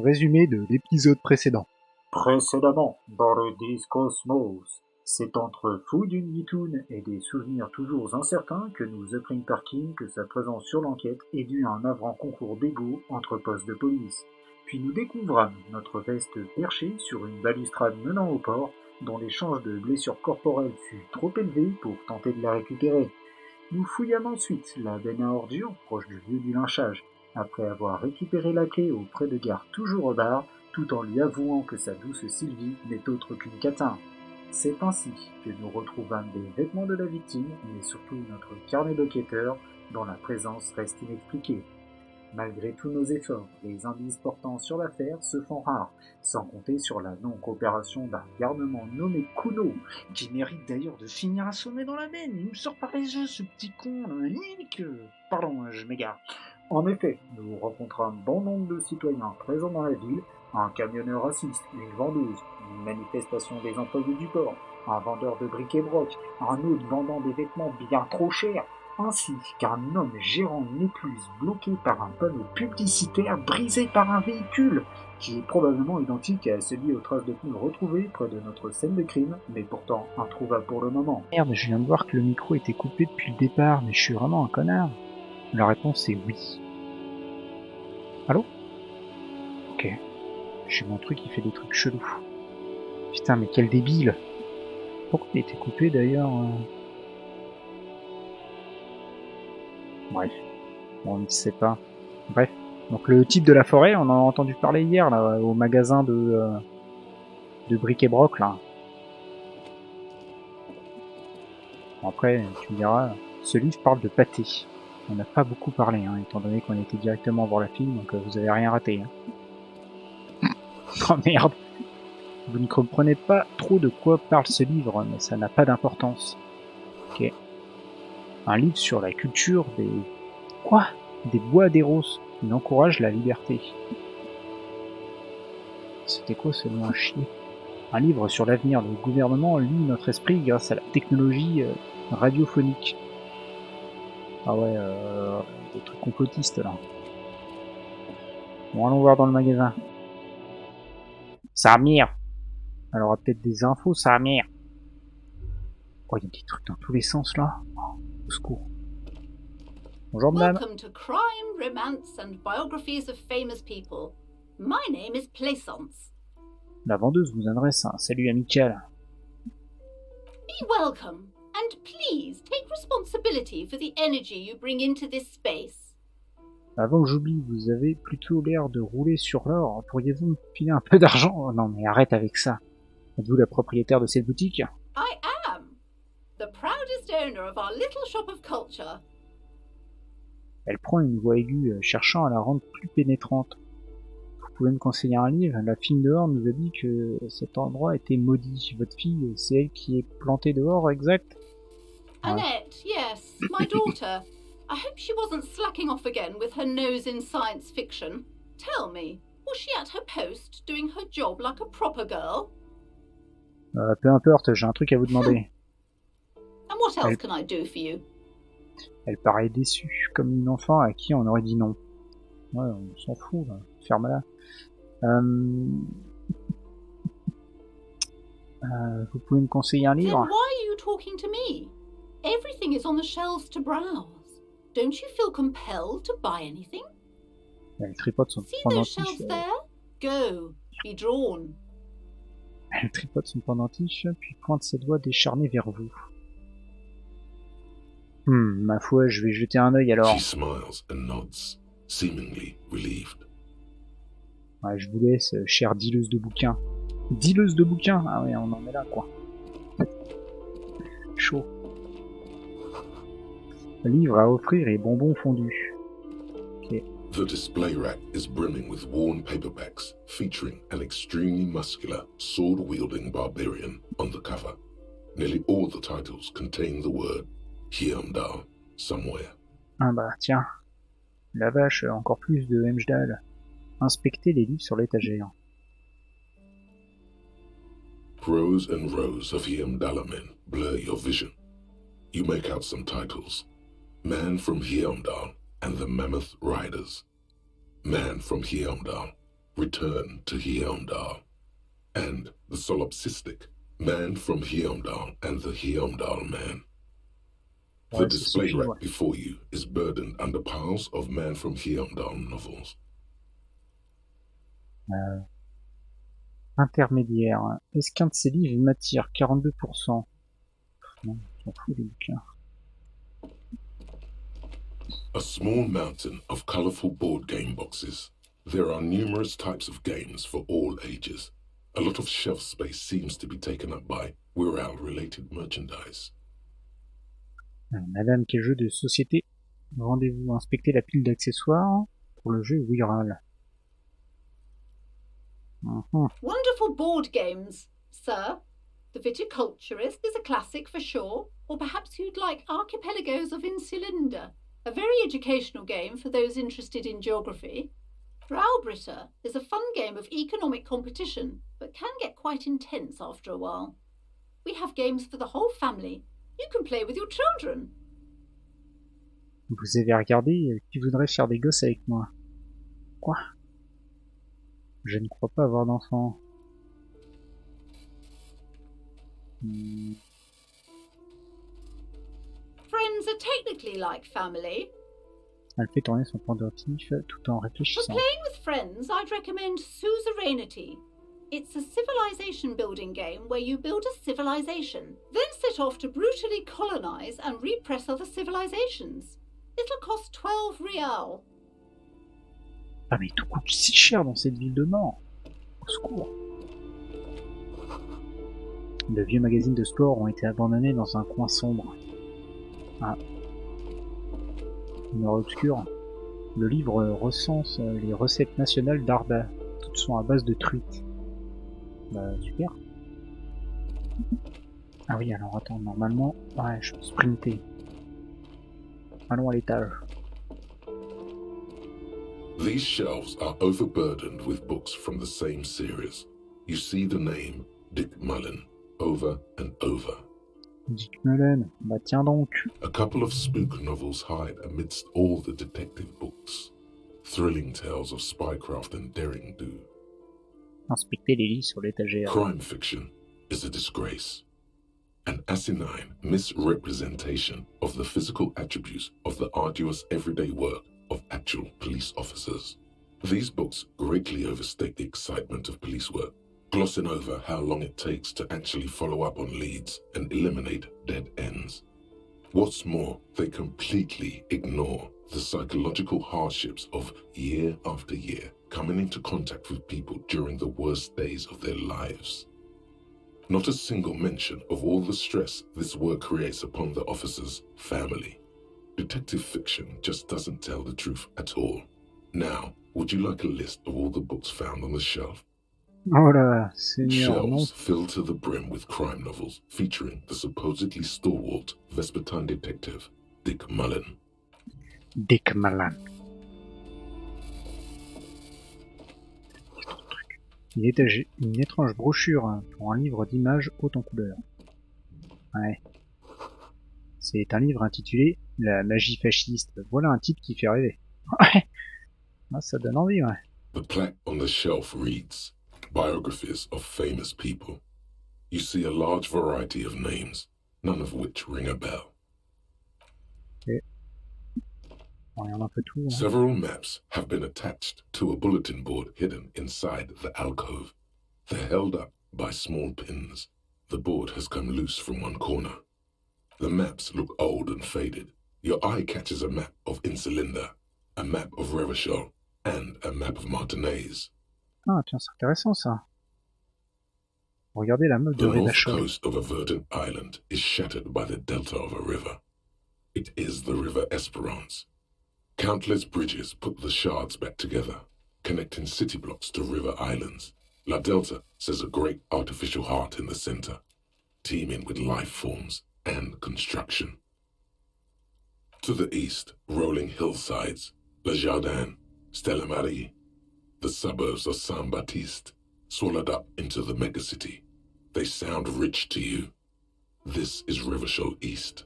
Résumé de l'épisode précédent. Précédemment, dans le DYSCOSMOS, c'est entre fouilles d'une vitoune et des souvenirs toujours incertains que nous apprîmes par Kim que sa présence sur l'enquête est due à un navrant concours d'ego entre postes de police. Puis nous découvrâmes notre veste perchée sur une balustrade menant au port, dont l'échange de blessures corporelles fut trop élevé pour tenter de la récupérer. Nous fouillâmes ensuite la benne à ordures proche du lieu du lynchage, après avoir récupéré la clé auprès de Gare toujours au bar, tout en lui avouant que sa douce Sylvie n'est autre qu'une catin. C'est ainsi que nous retrouvâmes des vêtements de la victime, mais surtout notre carnet d'enquêteur, dont la présence reste inexpliquée. Malgré tous nos efforts, les indices portant sur l'affaire se font rares, sans compter sur la non-coopération d'un garnement nommé Kuno, qui mérite d'ailleurs de finir assommé dans la benne. Il me sort par les yeux, ce petit con, Pardon, je m'égare. En effet, nous rencontrâmes bon nombre de citoyens présents dans la ville, un camionneur raciste, une vendeuse, une manifestation des employés du port, un vendeur de bric-et-broc, un autre vendant des vêtements bien trop chers, ainsi qu'un homme gérant une écluse bloqué par un panneau publicitaire brisé par un véhicule, qui est probablement identique à celui aux traces de pneus retrouvées près de notre scène de crime, mais pourtant introuvable pour le moment. Merde, je viens de voir que le micro était coupé depuis le départ, mais je suis vraiment un connard. La réponse est oui. Allô? Ok. J'ai mon truc qui fait des trucs chelous. Putain, mais quel débile! Pourquoi il était coupé d'ailleurs? Bref. Bon, on ne sait pas. Bref. Donc le type de la forêt, on en a entendu parler hier, là, au magasin de bric-et-broc, là. Bon, après, tu me diras, ce livre parle de pâté. On n'a pas beaucoup parlé, hein, étant donné qu'on était directement voir la fille, donc vous avez rien raté. Hein. Oh merde! Vous ne comprenez pas trop de quoi parle ce livre, mais ça n'a pas d'importance. Ok. Un livre sur la culture des... Quoi? Des bois d'Eros, qui encouragent la liberté. C'était quoi ce nom à chier? Un livre sur l'avenir. Le gouvernement lit notre esprit grâce à la technologie radiophonique. Ah ouais, des trucs complotistes là. Bon, allons voir dans le magasin. Samir! Elle aura peut-être des infos, Samir. Oh, il y a des trucs dans tous les sens là. Oh, au secours. Bonjour madame. Welcome to Crime, Romance and Biographies of Famous People. My name is Plaisance. La vendeuse vous adresse un salut amical. Be welcome, and please take responsibility for the energy you bring into this space. Avant que j'oublie, vous avez plutôt l'air de rouler sur l'or. Pourriez-vous me filer un peu d'argent? Oh non mais arrête avec ça. Êtes-vous la propriétaire de cette boutique? I am. The proudest owner of our little shop of culture. Elle prend une voix aiguë, cherchant à la rendre plus pénétrante. Vous pouvez me conseiller un livre? La fille dehors nous a dit que cet endroit était maudit. Votre fille, c'est elle qui est plantée dehors, exact? Annette, yes, my daughter. I hope she wasn't slacking off again with her nose in science fiction. Tell me, was she at her post, doing her job like a proper girl? Peu importe, j'ai un truc à vous demander. And what else can I do for you? Elle paraît déçue, comme une enfant à qui on aurait dit non. Ouais, on s'en fout, là. Ferme-la. Vous pouvez me conseiller un livre? Then why are you talking to me? Everything is on the shelves to browse. Don't you feel compelled to buy anything? Elle tripote son See pendentif. those shelves there? Go, be drawn. Elle tripote son pendentif, puis pointe ses doigts décharnés vers vous. Ma foi, je vais jeter un œil alors. She smiles and nods, seemingly relieved. Ouais, je vous laisse, chère dealeuse de bouquins. Dealeuse de bouquins? Ah ouais, on en est là, quoi. Chaud. Livre à offrir et bonbons fondus. Ok. The display rack is brimming with worn paperbacks featuring an extremely muscular, sword-wielding barbarian on the cover. Nearly all the titles contain the word Heimdall somewhere. Ah bah tiens. La vache, encore plus de Hemsdall. Inspectez les livres sur l'étagère. Rows and rows of Heimdallamen blur your vision. You make out some titles. Man from Heimdall and the Mammoth Riders. Man from Heimdall, return to Heimdall, and the solipsistic, man from Heimdall and the Heimdall man. The display rack before you is burdened under piles of man from Heimdall novels. Intermédiaire. Est-ce qu'un de ces livres m'attire? 42%. Non, on s'en fout des bouquins. A small mountain of colorful board game boxes. There are numerous types of games for all ages. A lot of shelf space seems to be taken up by Wirral-related merchandise. Madame, quel jeu de société? Rendez-vous inspecter la pile d'accessoires pour le jeu Wirral. Wonderful board games, sir. The Viticulturist is a classic for sure, or perhaps you'd like Archipelagos of Insulinda, a very educational game for those interested in geography. Braubritter is a fun game of economic competition, but can get quite intense after a while. We have games for the whole family. You can play with your children. Vous avez regardé qui voudrait faire des gosses avec moi? Quoi? Je ne crois pas avoir d'enfant. Friends are technically like family. Elle fait tourner son pendentif tout en For réfléchissant. playing with friends, I'd recommend Suzerainty. It's a civilization building game where you build a civilization, then set off to brutally colonize and repress other civilizations. It'll cost 12 real. Ah mais tout coûte si cher dans cette ville de mort. Au secours. De vieux magazines de sport ont été abandonnés dans un coin sombre. Ah. Une heure obscure. Le livre recense les recettes nationales d'Arba. Toutes sont à base de truites. Bah super. Ah oui, alors attends, normalement, ouais, je peux sprinter. Allons à l'étage. These shelves are overburdened with books from the same series. You see the name Dick Mullen over and over. Dick Mullen, bah tiens donc. A couple of spook novels hide amidst all the detective books. Thrilling tales of spycraft and daring do. Inspecter les lits sur l'étagère. Crime fiction is a disgrace. An asinine misrepresentation of the physical attributes of the arduous everyday work of actual police officers. These books greatly overstate the excitement of police work, glossing over how long it takes to actually follow up on leads and eliminate dead ends. What's more, they completely ignore the psychological hardships of year after year coming into contact with people during the worst days of their lives. Not a single mention of all the stress this work creates upon the officer's family. Detective fiction just doesn't tell the truth at all. Now, would you like a list of all the books found on the shelf? Oh là, Seigneur, non. Shelves filled to the brim with crime novels featuring the supposedly stalwart Vespertine detective, Dick Mullen. Dick Mullen. Une étrange brochure pour un livre d'images haute en couleur. Ouais. C'est un livre intitulé La magie fasciste. Voilà un titre qui fait rêver. Ouais. Ah, ça donne envie, ouais. The plaque on the shelf reads, Biographies of famous people. You see a large variety of names, none of which ring a bell. Okay. On regarde un peu tout. Hein. Several maps have been attached to a bulletin board hidden inside the alcove. They're held up by small pins. The board has come loose from one corner. The maps look old and faded. Your eye catches a map of Insulinda, a map of Revachol, and a map of Martinez. Ah tiens, c'est intéressant ça. Regardez la map de The north Revachol. coast of a verdant island is shattered by the delta of a river. It is the River Esperance. Countless bridges put the shards back together, connecting city blocks to river islands. La Delta says a great artificial heart in the center, teeming with life forms and construction. To the east, rolling hillsides, Le Jardin, Stella Marie, the suburbs of Saint-Baptiste, swallowed up into the megacity. They sound rich to you. This is Revachol East.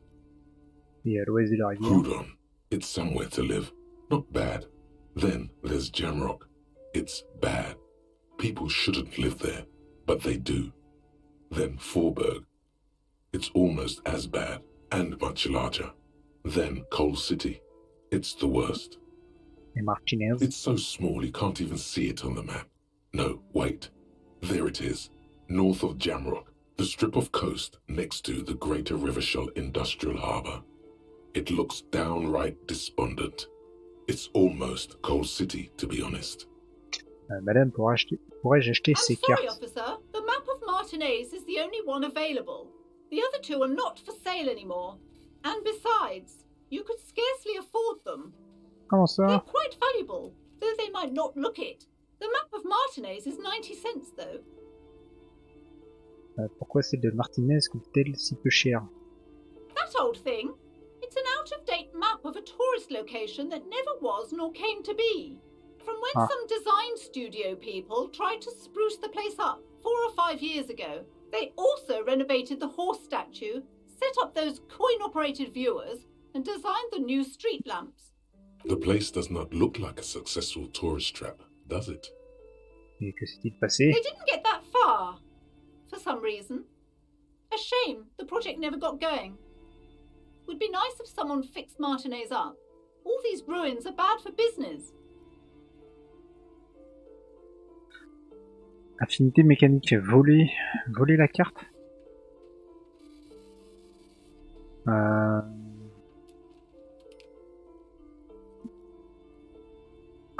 Et à l'ouest de la rivière. Houdon, it's somewhere to live. Not bad. Then there's Jamrock. It's bad. People shouldn't live there, but they do. Then Forburg. It's almost as bad, and much larger. Then Coal City. It's the worst. Et Martinez. It's so small you can't even see it on the map. No, wait. There it is, north of Jamrock, the strip of coast next to the Greater Rivershell Industrial Harbour. It looks downright despondent. It's almost Coal City, to be honest. Madame, pourrais-je acheter ces I'm sorry, cartes? officer. The map of Martinez is the only one available. The other two are not for sale anymore. And besides, you could scarcely afford them. Comment They're ça? quite valuable, though they might not look it. The map of Martinez is 90 cents, though. Pourquoi celle de Martinez coûte-t-elle si peu cher? That old thing? It's an out-of-date map of a tourist location that never was nor came to be. From when some design studio people tried to spruce the place up 4 or 5 years ago. They also renovated the horse statue, set up those coin-operated viewers, and designed the new street lamps. The place does not look like a successful tourist trap, does it? Et que s'est-il passé? They didn't get that far, for some reason. A shame the project never got going. Would be nice if someone fixed Martinez up. All these ruins are bad for business. Affinité mécanique, voler la carte.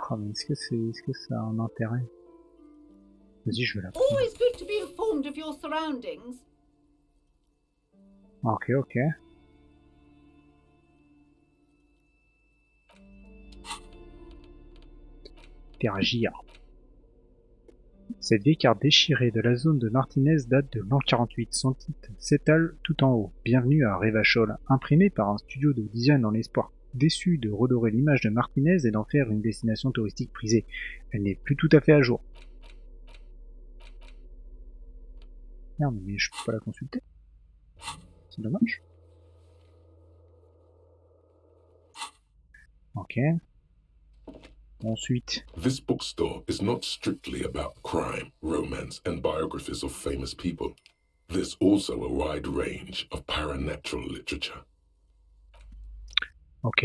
Oh, mais est-ce que ça a un intérêt? Vas-y, je vais la prendre. Always good to be informed of your surroundings. Ok. Interagir. Cette vieille carte déchirée de la zone de Martinez date de l'an 48. Son titre s'étale tout en haut. Bienvenue à Rivershell, imprimée par un studio de design dans l'espoir déçu de redorer l'image de Martinez et d'en faire une destination touristique prisée. Elle n'est plus tout à fait à jour. Merde, mais je peux pas la consulter. C'est dommage. Ok. Ensuite. This bookstore is not strictly about crime, romance, and biographies of famous people. There's also a wide range of paranatural literature. Ok.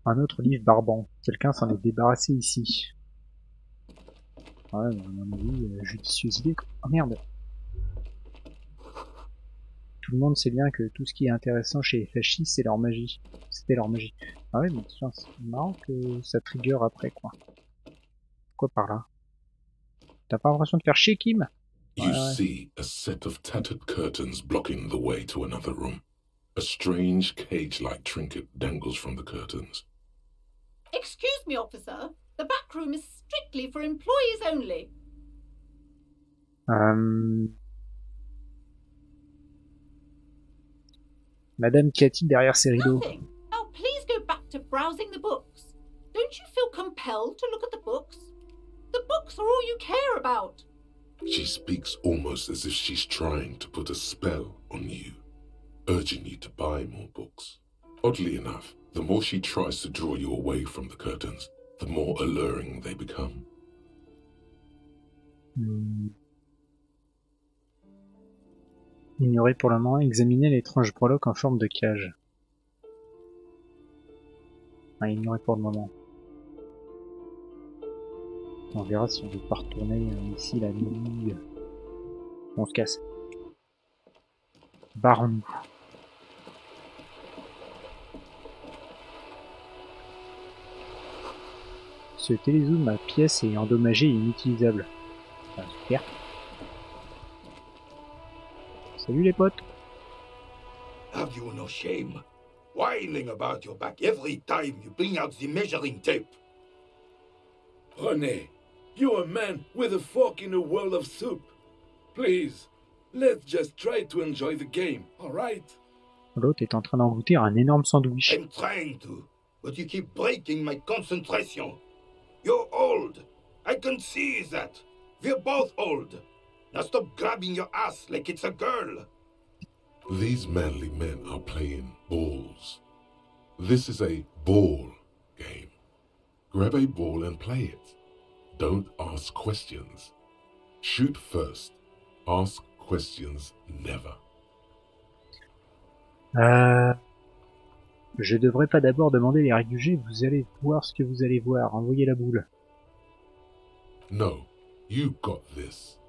Un autre livre barbant. Quelqu'un s'en est débarrassé ici. Ouais, à mon avis, judicieuse idée. Oh merde. Tout le monde sait bien que tout ce qui est intéressant chez les fascistes, c'est leur magie. C'était leur magie. Ah ouais, mais tiens, c'est marrant que ça trigger après, quoi. Quoi par là? T'as pas l'impression de faire chier, Kim? You see a set of tattered curtains blocking the way to another room. A strange cage-like trinket dangles from the curtains. Excuse me, officer. The back room is strictly for employees only. Madame, qu'y a-t-il derrière ces rideaux? Nothing. Now please go back to browsing the books. Don't you feel compelled to look at the books? The books are all you care about. She speaks almost as if she's trying to put a spell on you, urging you to buy more books. Oddly enough, the more she tries to draw you away from the curtains, the more alluring they become. Ignorer pour le moment, examiner l'étrange breloque en forme de cage. Ignorer pour le moment. On verra si on veut pas retourner ici la nuit. On se casse. Barrons-nous. Ce télézoom à pièce est endommagé et inutilisable. Ah, super. Salut les potes. Have you no shame? Whining about your back every time you bring out the measuring tape. René, you're a man with a fork in a world of soup. Please, let's just try to enjoy the game, alright? L'autre est en train d'engloutir un énorme sandwich. I'm trying to, but you keep breaking my concentration. You're old. I can see that. We're both old. Now stop grabbing your ass like it's a girl. These manly men are playing balls. This is a ball game. Grab a ball and play it. Don't ask questions. Shoot first. Ask questions never. Je devrais pas d'abord demander les règles du jeu, vous allez voir ce que vous allez voir. Envoyez la boule. No, you got this.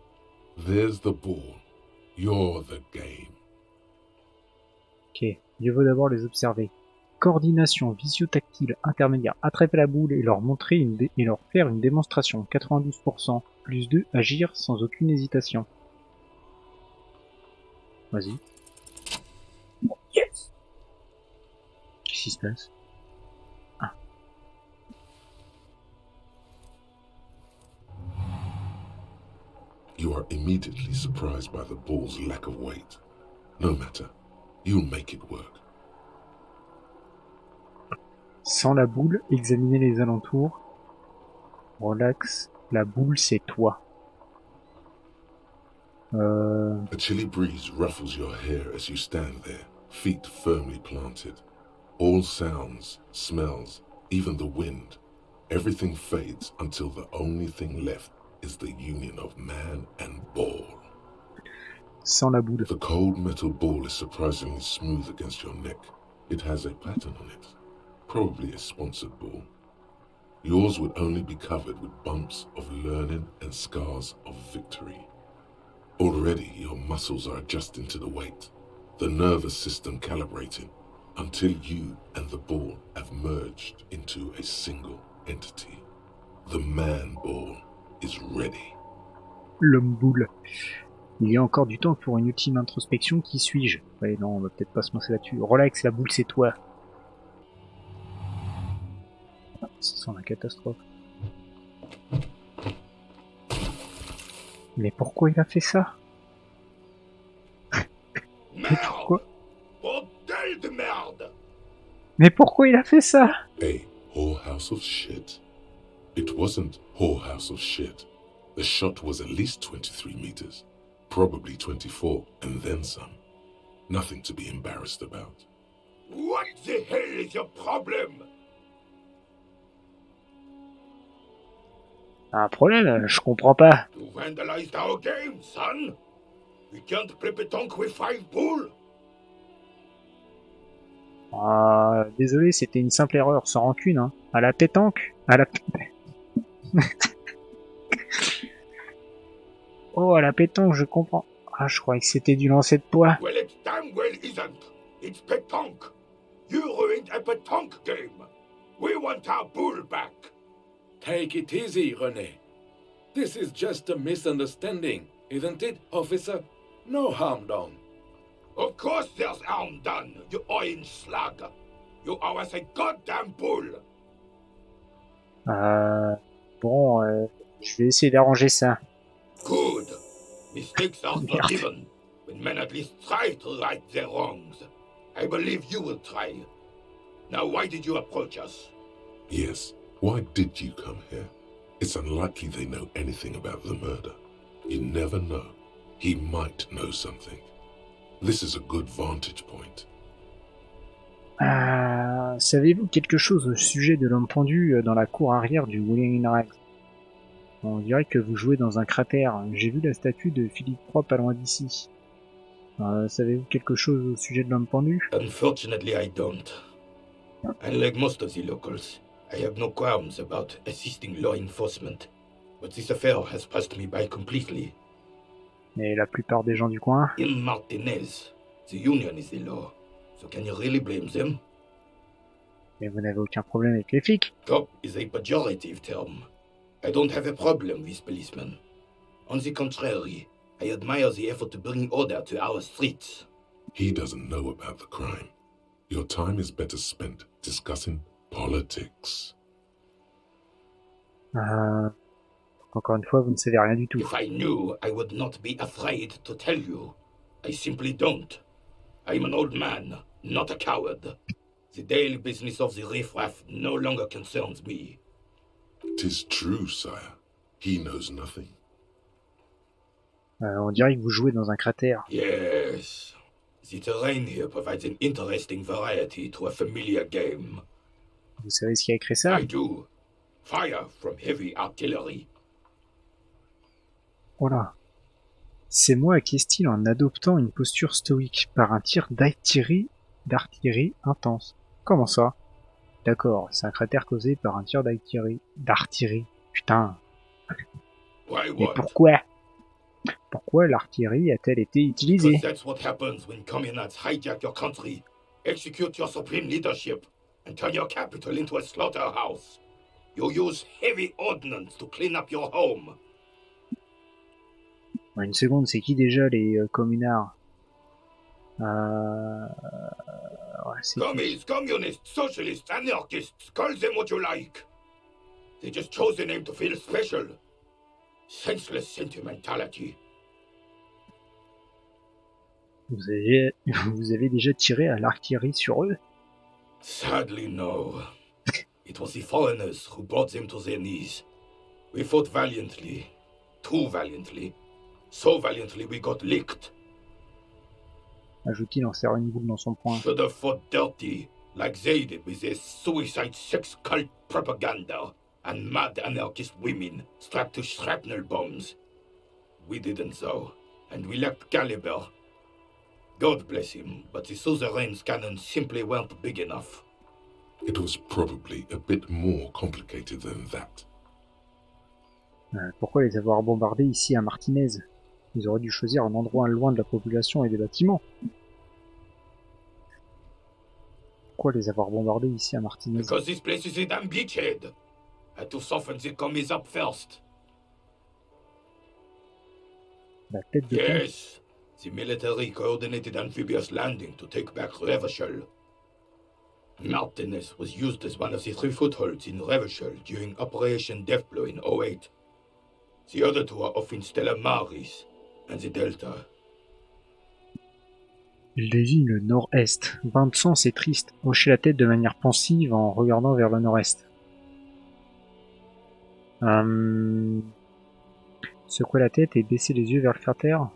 There's the ball. You're the game. Ok, mieux vaut d'abord les observer. Coordination visio-tactile intermédiaire. Attraper la boule et leur montrer et leur faire une démonstration. 92%. Plus 2, agir sans aucune hésitation. Vas-y. Yes. Qu'est-ce qui se passe? Ah. You are immediately surprised by the ball's lack of weight. No matter. You'll make it work. Sans la boule, examinez les alentours. Relax. La boule, c'est toi. A chilly breeze ruffles your hair as you stand there, feet firmly planted. All sounds, smells, even the wind, everything fades until the only thing left is the union of man and ball. Sans la boule. The cold metal ball is surprisingly smooth against your neck. It has a pattern on it, probably a sponsored ball. Yours would only be covered with bumps of learning and scars of victory. Already your muscles are adjusting to the weight, the nervous system calibrating, until you and the ball have merged into a single entity. The man ball is ready. L'homme boule. Il y a encore du temps pour une ultime introspection. Qui suis-je? Ouais, non, on va peut-être pas se lancer là-dessus. Relax, la boule, c'est toi. Ça sent la catastrophe. Mais pourquoi il a fait ça? Mais pourquoi? Bordel de merde! Mais pourquoi il a fait ça? A whorehouse of shit. It wasn't whorehouse of shit. The shot was at least 23 meters, probably 24, and then some. Nothing to be embarrassed about. What the hell is your problem? Un problème, je comprends pas. You vandalized our game, son. We can't play pétanque with 5 balls. Désolé, c'était une simple erreur, sans rancune, hein. À la pétanque, à la... Oh, à la pétanque, je comprends. Ah, je croyais que c'était du lancer de poids. Well, it damn well isn't. It's pétanque. You ruined a pétanque game. We want our bull back. Take it easy, René. This is just a misunderstanding, isn't it, officer? No harm done. Of course there's harm done, you orange slug. You owe us a goddamn bull. Bon, je vais essayer d'arranger ça. Good. Mistakes are forgiven when men at least try to right their wrongs. I believe you will try. Now, why did you approach us? Yes, why did you come here? It's unlikely they know anything about the murder. You never know. He might know something. This is a good vantage point. Savez-vous quelque chose au sujet de l'homme pendu dans la cour arrière du Wheeling Rags? On dirait que vous jouez dans un cratère. J'ai vu la statue de Philippe III pas loin d'ici. Savez-vous quelque chose au sujet de l'homme pendu? Unfortunately, I don't. Unlike most of the locals, I have no qualms about assisting law enforcement. But this affair has passed me by completely. Et la plupart des gens du coin? In Martinez, the union is the law. So can you really blame them? Mais vous n'avez aucun problème avec les flics? Cop is a pejorative term. I don't have a problem with policemen. On the contrary, I admire the effort to bring order to our streets. He doesn't know about the crime. Your time is better spent discussing politics. Encore une fois, vous ne savez rien du tout. If I knew, I would not be afraid to tell you. I simply don't. I'm an old man, not a coward. The daily business of the riffraff no longer concerns me. 'Tis true, sire. He knows nothing. On dirait que vous jouez dans un cratère. Yes. The terrain here provides an interesting variety to a familiar game. Vous savez ce qui a écrit ça? I do. Fire from heavy artillery, Voilà. C'est moi qui est-il en adoptant une posture stoïque par un tir d'artillerie intense. Comment ça? D'accord, c'est un cratère causé par un tir d'artillerie. Putain. Why Mais what? pourquoi l'artillerie a-t-elle été Because utilisée? that's what happens when communards hijack your country, execute your supreme leadership, and turn your capital into a slaughterhouse. You use heavy ordnance to clean up your home. Une seconde, c'est qui déjà les communards? Ouais, c'est qui? Commies, communists, socialists, anarchists, call them what you like. They just chose the name to feel special. Senseless sentimentality. Vous avez déjà tiré à l'artillerie sur eux? Sadly, no. It was the foreigners who brought them to their knees. We fought valiantly. Too valiantly. So valiantly we got licked. Ajoute-t-il en serrant une boule dans son poing. Should have fought dirty, like they did with their suicide sex cult propaganda and mad anarchist women strapped to shrapnel bombs. We didn't though, and we lacked caliber. God bless him, but the suzerain's cannons simply weren't big enough. It was probably a bit more complicated than that. Pourquoi les avoir bombardés ici à Martinez? Ils auraient dû choisir un endroit loin de la population et des bâtiments. Pourquoi les avoir bombardés ici à Martinez? Because this place is a damn beachhead. Had to soften the commies up first. La tête de pont. Yes, the military coordinated amphibious landing to take back Revachol. Martinez was used as one of the 3 footholds in Revachol during Operation Deathblow in 08. The other 2 are off in Stella Maris and the Delta. Il désigne le nord-est. Bain de sang, c'est triste. Hocher la tête de manière pensive en regardant vers le nord-est. Secouer la tête et baisser les yeux vers le cratère.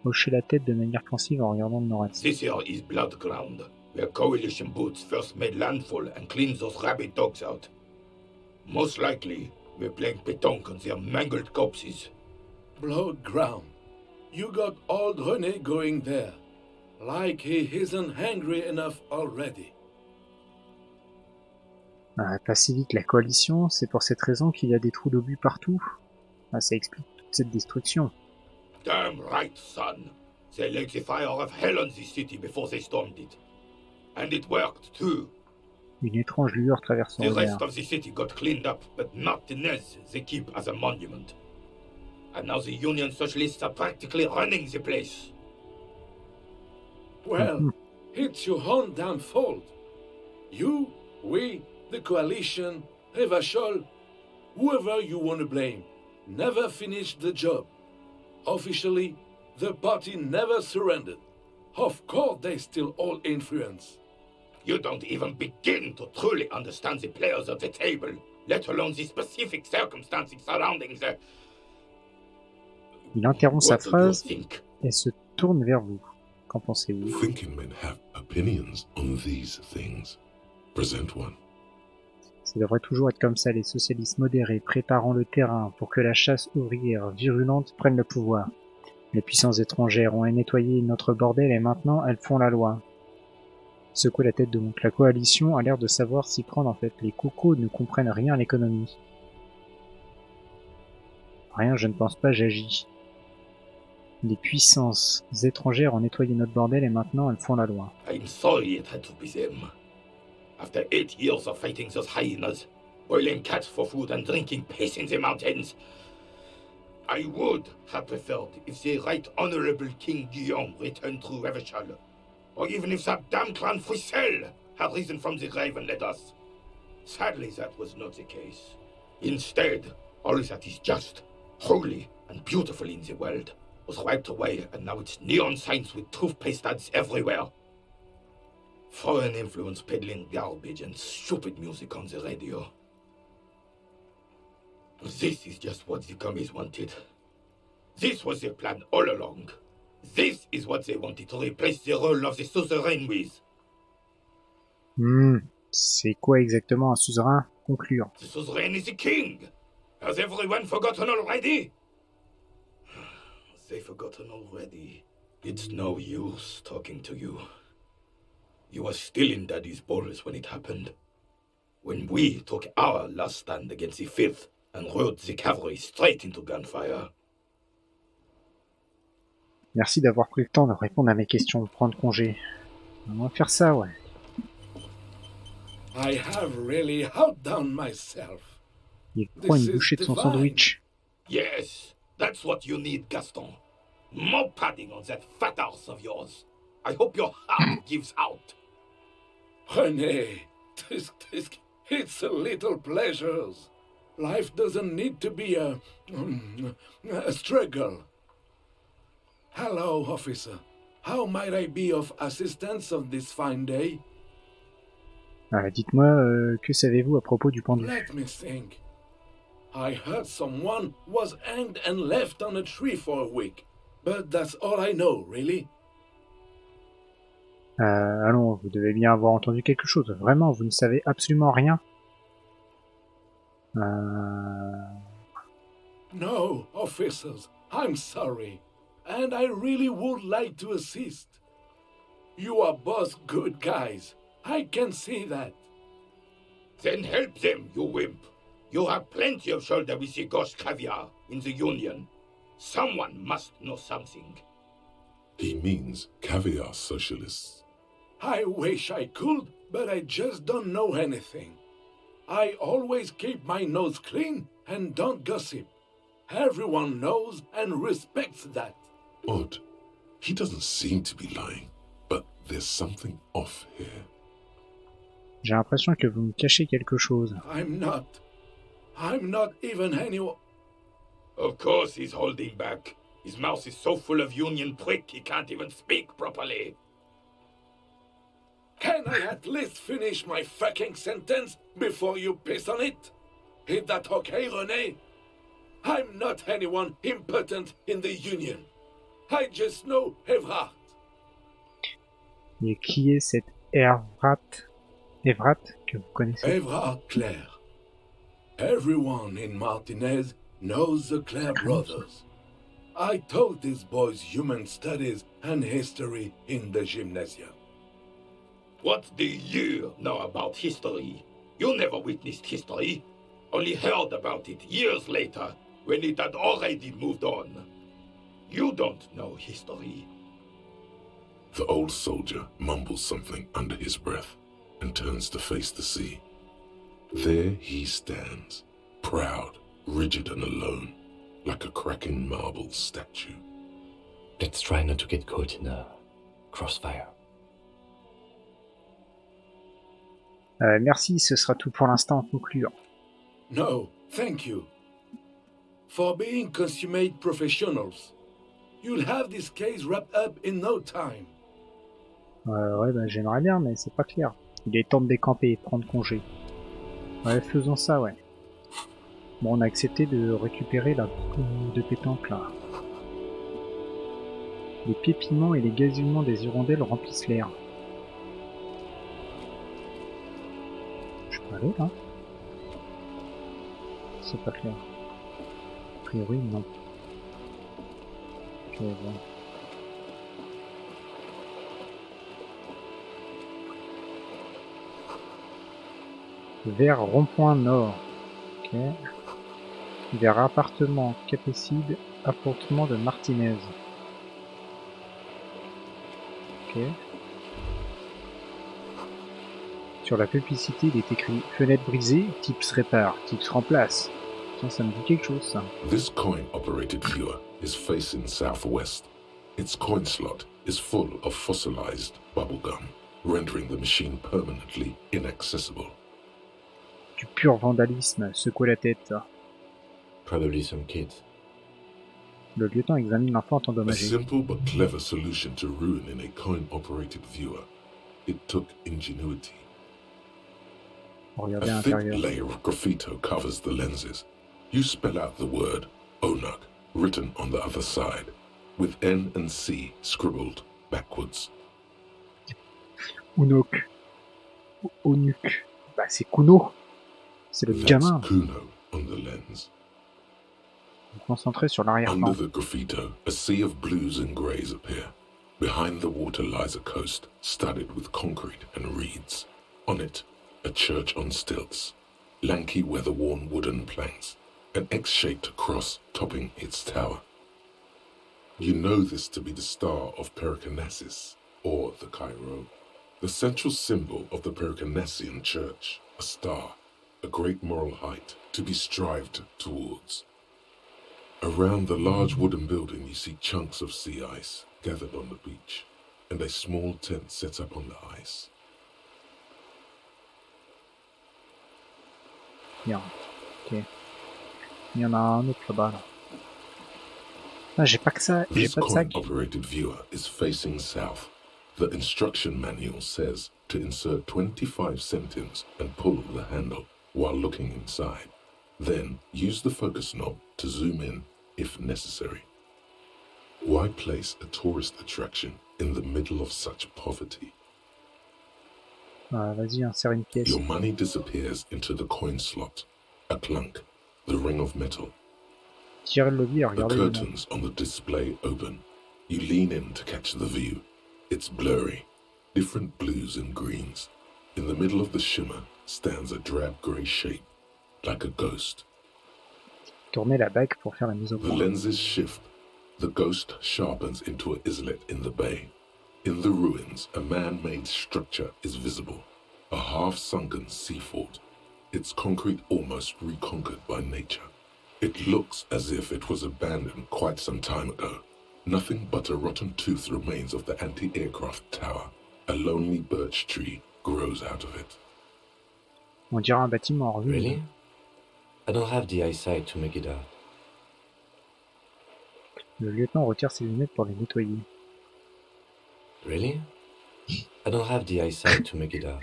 Hocher la tête de manière pensive en regardant le nord-est. This here is Blood Ground, where coalition boots first made landfall and cleaned those rabid dogs out. Most likely, we're playing pétanque on their mangled corpses. Blood ground. You got old René going there. Like he isn't hungry enough already. Pas si vite la coalition, c'est pour cette raison qu'il y a des trous d'obus partout. Ça explique toute cette destruction. Damn right, son. They laid the fire of hell on this city before they stormed it. And it worked, too. Une étrange lueur traverse son The regard. rest of the city got cleaned up, but Martinez they keep as a monument. And now the Union Socialists are practically running the place. Well, it's your own damn fault. You, we, the coalition, Revachol, whoever you want to blame, never finished the job. Officially, the party never surrendered. Of course, they still all influence. You don't even begin to truly understand the players at the table, let alone the specific circumstances surrounding the... Il interrompt sa What do you phrase think? et se tourne vers vous. Qu'en pensez-vous? Thinking men have opinions on these things. Present one. Ça devrait toujours être comme ça, les socialistes modérés préparant le terrain pour que la chasse ouvrière virulente prenne le pouvoir. Les puissances étrangères ont nettoyé notre bordel et maintenant elles font la loi. Secoue la tête de Monk. La coalition a l'air de savoir s'y prendre en fait. Les cocos ne comprennent rien à l'économie. Rien, je ne pense pas, j'agis. Les puissances étrangères ont nettoyé notre bordel et maintenant elles font la loi. I'm sorry it had to be them. After 8 years of fighting those hyenas, boiling cats for food and drinking piss in the mountains, I would have preferred if the Right Honorable King Guillaume returned through Revachol, or even if that damn clan Frisel had risen from the grave and led us. Sadly, that was not the case. Instead, all that is just, holy, and beautiful in the world was wiped away, and now it's neon signs with toothpaste ads everywhere. Foreign influence peddling garbage and stupid music on the radio. This is just what the commies wanted. This was their plan all along. This is what they wanted to replace the role of the suzerain with. C'est quoi exactement un suzerain? Conclure. The suzerain is the king. Has everyone forgotten already? They've forgotten already. It's no use talking to you. You were still in Daddy's balls when it happened. When we took our last stand against the filth and rode the cavalry straight into gunfire. Merci d'avoir pris le temps de répondre à mes questions, prendre congé. On va faire ça, ouais. I have really outdone myself. Il prend une bouchée de son sandwich. Yes, that's what you need, Gaston. More padding on that fat arse of yours. I hope your heart gives out. René, it's a little pleasures. Life doesn't need to be a struggle. Hello, officer. How might I be of assistance on this fine day? Dites-moi, que savez-vous à propos du pendu? Let me think. I heard someone was hanged and left on a tree for a week. But that's all I know, really. Allons, vous devez bien avoir entendu quelque chose. Vraiment, vous ne savez absolument rien? No, officers, I'm sorry. And I really would like to assist. You are both good guys. I can see that. Then help them, you wimp. You have plenty of shoulder with the gauche caviar in the Union. Someone must know something. He means caviar socialists. I wish I could, but I just don't know anything. I always keep my nose clean and don't gossip. Everyone knows and respects that. Odd. He doesn't seem to be lying, but there's something off here. J'ai l'impression que vous me cachez quelque chose. I'm not even anyone. Of course he's holding back. His mouth is so full of Union prick he can't even speak properly. Can I at least finish my fucking sentence before you piss on it? Is that okay, René? I'm not anyone important in the Union. I just know Evrat. Et qui est cet Evrat que vous connaissez? Evrat Claire. Everyone in Martinez knows the Claire brothers. I taught these boys human studies and history in the gymnasium. What do you know about history? You never witnessed history, only heard about it years later when it had already moved on. You don't know history. The old soldier mumbles something under his breath and turns to face the sea. There he stands, proud, rigid and alone, like a cracking marble statue. Let's try not to get caught in a crossfire. Merci, ce sera tout pour l'instant en concluant. No, thank you. For being consummate professionals. You'll have this case wrapped up in no time. Ouais, bah j'aimerais bien, mais c'est pas clair. Il est temps de décamper et de prendre congé. Ouais, faisons ça, ouais. Bon, on a accepté de récupérer la boule de pétanque, là. Les piépinements et les gazouillements des hirondelles remplissent l'air. Je peux aller, là? C'est pas clair. A priori, non. Ok, bon. Vers rond-point nord. Ok. Vers appartement Capécide, appartement de Martinez. Ok. Sur la publicité, il est écrit fenêtre brisée, Tips répare, Tips remplace. Tiens, ça me dit quelque chose, ça. This coin-operated viewer is facing southwest. Its coin slot is full of fossilized bubblegum, rendering the machine permanently inaccessible. Du pur vandalisme, secoue la tête. Probably some kids. Le lieutenant examine l'enfant A endommagé. simple but clever solution to ruining a coin-operated viewer. It took ingenuity. Regardez à A thick l'intérieur. layer of graffito covers the lenses. You spell out the word Onuk written on the other side, with N and C scribbled backwards. Unok. Onuk. Bah c'est Kuno. C'est le That's gamin. Kuno on the lens. vous concentrer sur l'arrière-plan. Under the graffito, a sea of blues and greys appear. Behind the water lies a coast, studded with concrete and reeds. On it, a church on stilts, lanky weather-worn wooden planks, an X-shaped cross topping its tower. You know this to be the star of Périphériques, or the Cairo, the central symbol of the Périphérican church, a star, a great moral height to be strived towards. Around the large wooden building you see chunks of sea ice gathered on the beach, and a small tent set up on the ice. Bien. Ok. Il y en a un autre là-bas. Là. Ah, j'ai pas que ça. J'ai This pas de sac. coin-operated viewer is facing south. The instruction manual says to insert 25 centimes and pull the handle while looking inside. Then use the focus knob to zoom in if necessary. Why place a tourist attraction in the middle of such poverty? Vas-y, insère une pièce. Your money disappears into the coin slot. A clunk, the ring of metal. Tirez le levier et The regardez. curtains on the display open. You lean in to catch the view. It's blurry, different blues and greens. In the middle of the shimmer stands a drab grey shape, like a ghost. Tournez la bague pour faire la mise au The point. lenses shift. The ghost sharpens into an islet in the bay. In the ruins, a man-made structure is visible, a half-sunken sea fort, its concrete almost reconquered by nature. It looks as if it was abandoned quite some time ago. Nothing but a rotten tooth remains of the anti-aircraft tower. A lonely birch tree grows out of it. On dirait un bâtiment en ruine. Really? I don't have the eyesight to make it out. Le lieutenant retire ses lunettes pour les nettoyer. Really? I don't have the eyesight to make it out.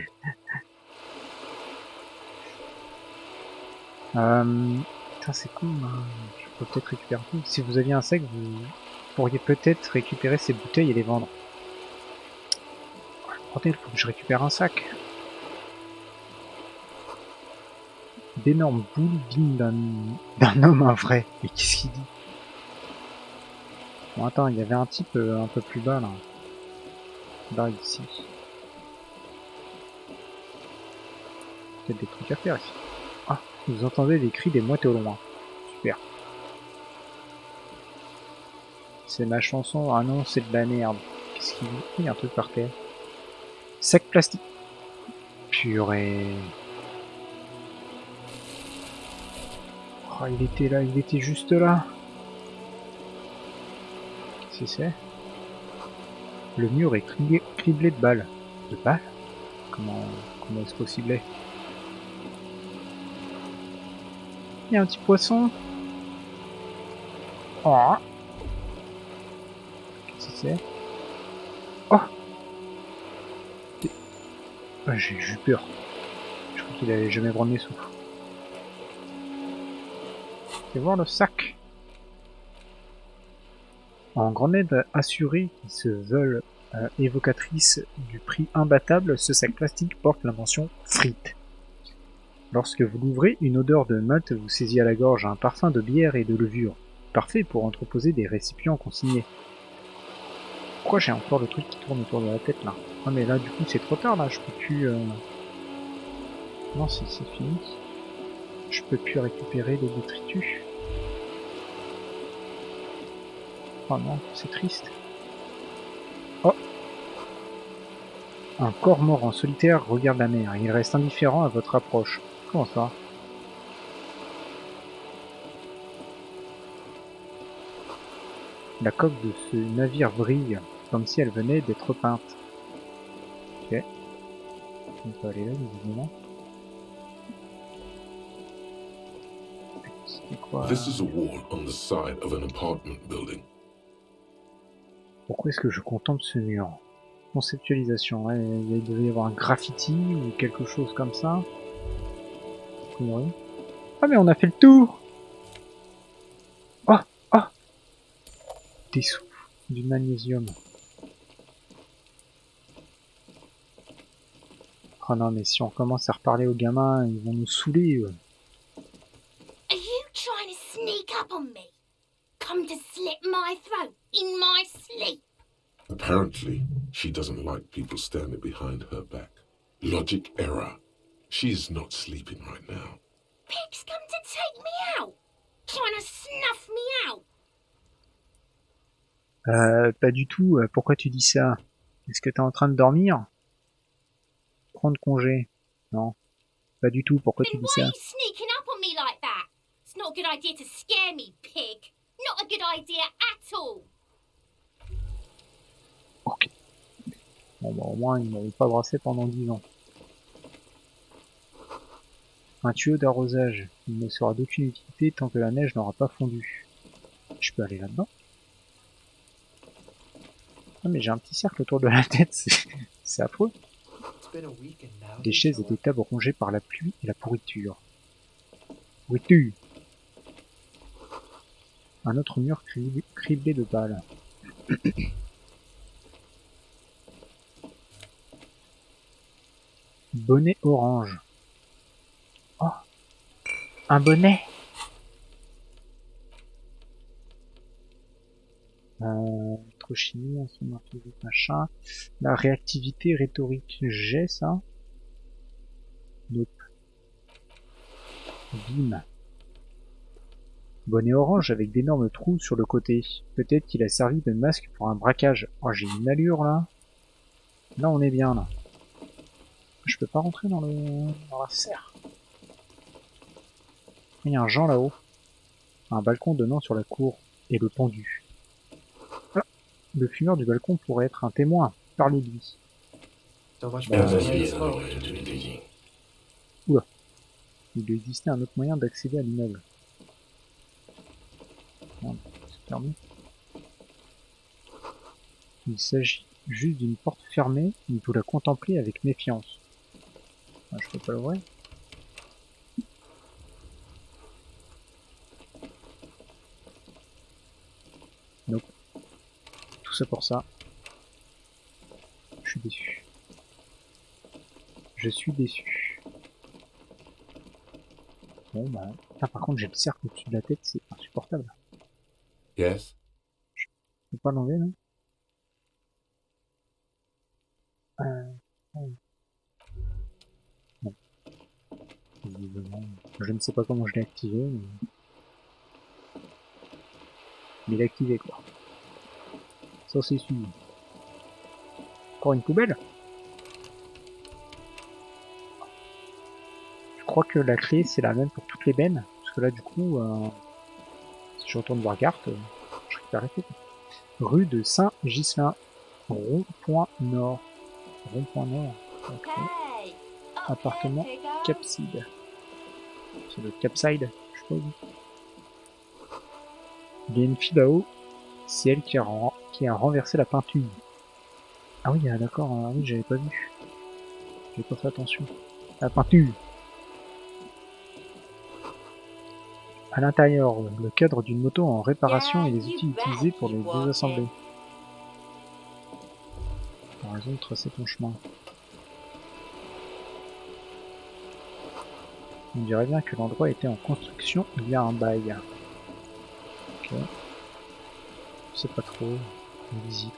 Putain, c'est cool. Hein. Je peux peut-être récupérer tout. Si vous aviez un sac, vous pourriez peut-être récupérer ces bouteilles et les vendre. Bordel, faut que je récupère un sac. D'énormes boules dignes d'un homme, un vrai. Mais qu'est-ce qu'il dit? Bon, attends, il y avait un type un peu plus bas, là. Là, ici. Peut-être des trucs à faire, ici. Ah, vous entendez les cris des mouettes au loin. Super. C'est ma chanson. Ah non, c'est de la merde. Qu'est-ce qu'il dit? Il y a un truc par terre. Sac plastique. Purée. Oh, il était là, il était juste là. Qu'est-ce que c'est? Le mur est criblé de balles. De balles? Comment est-ce possible? Il y a un petit poisson. Oh. Qu'est-ce que c'est? Oh. Ah, j'ai eu peur. Je crois qu'il allait jamais prendre mes sous. Fais voir le sac. En grenades assurées qui se veulent évocatrices du prix imbattable, ce sac plastique porte la mention frites. Lorsque vous l'ouvrez, une odeur de malt vous saisit à la gorge, un parfum de bière et de levure. Parfait pour entreposer des récipients consignés. Pourquoi j'ai encore le truc qui tourne autour de la tête là? Ah mais là du coup c'est trop tard là, je peux plus... Non c'est fini. Je peux plus récupérer les détritus. Oh non, c'est triste. Oh! Un cormoran solitaire regarde la mer. Il reste indifférent à votre approche. Comment ça? La coque de ce navire brille, comme si elle venait d'être peinte. Ok. On peut aller là, visiblement. C'est quoi? This is a wall on the side of an apartment building. Pourquoi est-ce que je contemple ce mur? Conceptualisation, ouais, il devait y avoir un graffiti ou quelque chose comme ça. Ah mais on a fait le tour! Oh! Oh! Des sous, du magnésium. Oh non mais si on commence à reparler aux gamins, ils vont nous saouler. Are you trying to sneak up on me? come to slit my throat in my sleep. Apparently, she doesn't like people standing behind her back. Logic error. She's not sleeping right now. Pig's come to take me out. Trying to snuff me out. Pas du tout. Pourquoi tu dis ça? Est-ce que t'es en train de dormir? Prendre congé? Non. Pas du tout. Pourquoi tu Then dis why ça? are you sneaking up on me like that? It's not a good idea to scare me, pig. Not a good idea at all. Ok. Bon, bah, au moins, il m'avait pas brassé pendant 10 ans. Un tuyau d'arrosage. Il ne sera d'aucune utilité tant que la neige n'aura pas fondu. Je peux aller là-dedans? Non mais j'ai un petit cercle autour de la tête, c'est affreux. Des chaises et des tables rongées par la pluie et la pourriture. Pourriture. Un autre mur criblé de balles. Bonnet orange. Oh, un bonnet. Électrochimie, enseignement physique, machin. La réactivité rhétorique, j'ai ça. Nope. Bim. Bonnet orange avec d'énormes trous sur le côté. Peut-être qu'il a servi de masque pour un braquage. Oh, j'ai une allure là. Là, on est bien là. Je peux pas rentrer dans la serre. Il y a un Jean là-haut. Un balcon donnant sur la cour. Et le pendu. Ah, le fumeur du balcon pourrait être un témoin. Parlez-lui. Oula. Il doit exister un autre moyen d'accéder à l'immeuble. C'est fermé. Il s'agit juste d'une porte fermée. Il faut la contempler avec méfiance. Ah, je peux pas l'ouvrir. Nope. Tout ça pour ça. Je suis déçu. Je suis déçu. Bon bah... Ah, par contre j'ai le cercle au-dessus de la tête, c'est insupportable. Yes? Je peux pas l'enlever là. Non. Je ne sais pas comment je l'ai activé, mais il est activé quoi. Ça c'est sûr. Encore une poubelle? Je crois que la clé c'est la même pour toutes les bennes. Parce que là du coup, si je retourne voir carte, je récupère tout. Rue de Saint-Ghislain, rond-point nord. Rond-point nord. Okay. Hey, Appartement Capside. C'est le Capside, je sais pas où. Il y a une fille là-haut. C'est elle qui a renversé la peinture. Ah oui, d'accord, oui, j'avais pas vu. J'ai pas fait attention. La peinture. À l'intérieur, le cadre d'une moto en réparation et les outils utilisés pour les désassembler. T'as raison de tracer ton chemin. On dirait bien que l'endroit était en construction il y a un bail. Ok. Je sais pas trop. On visite.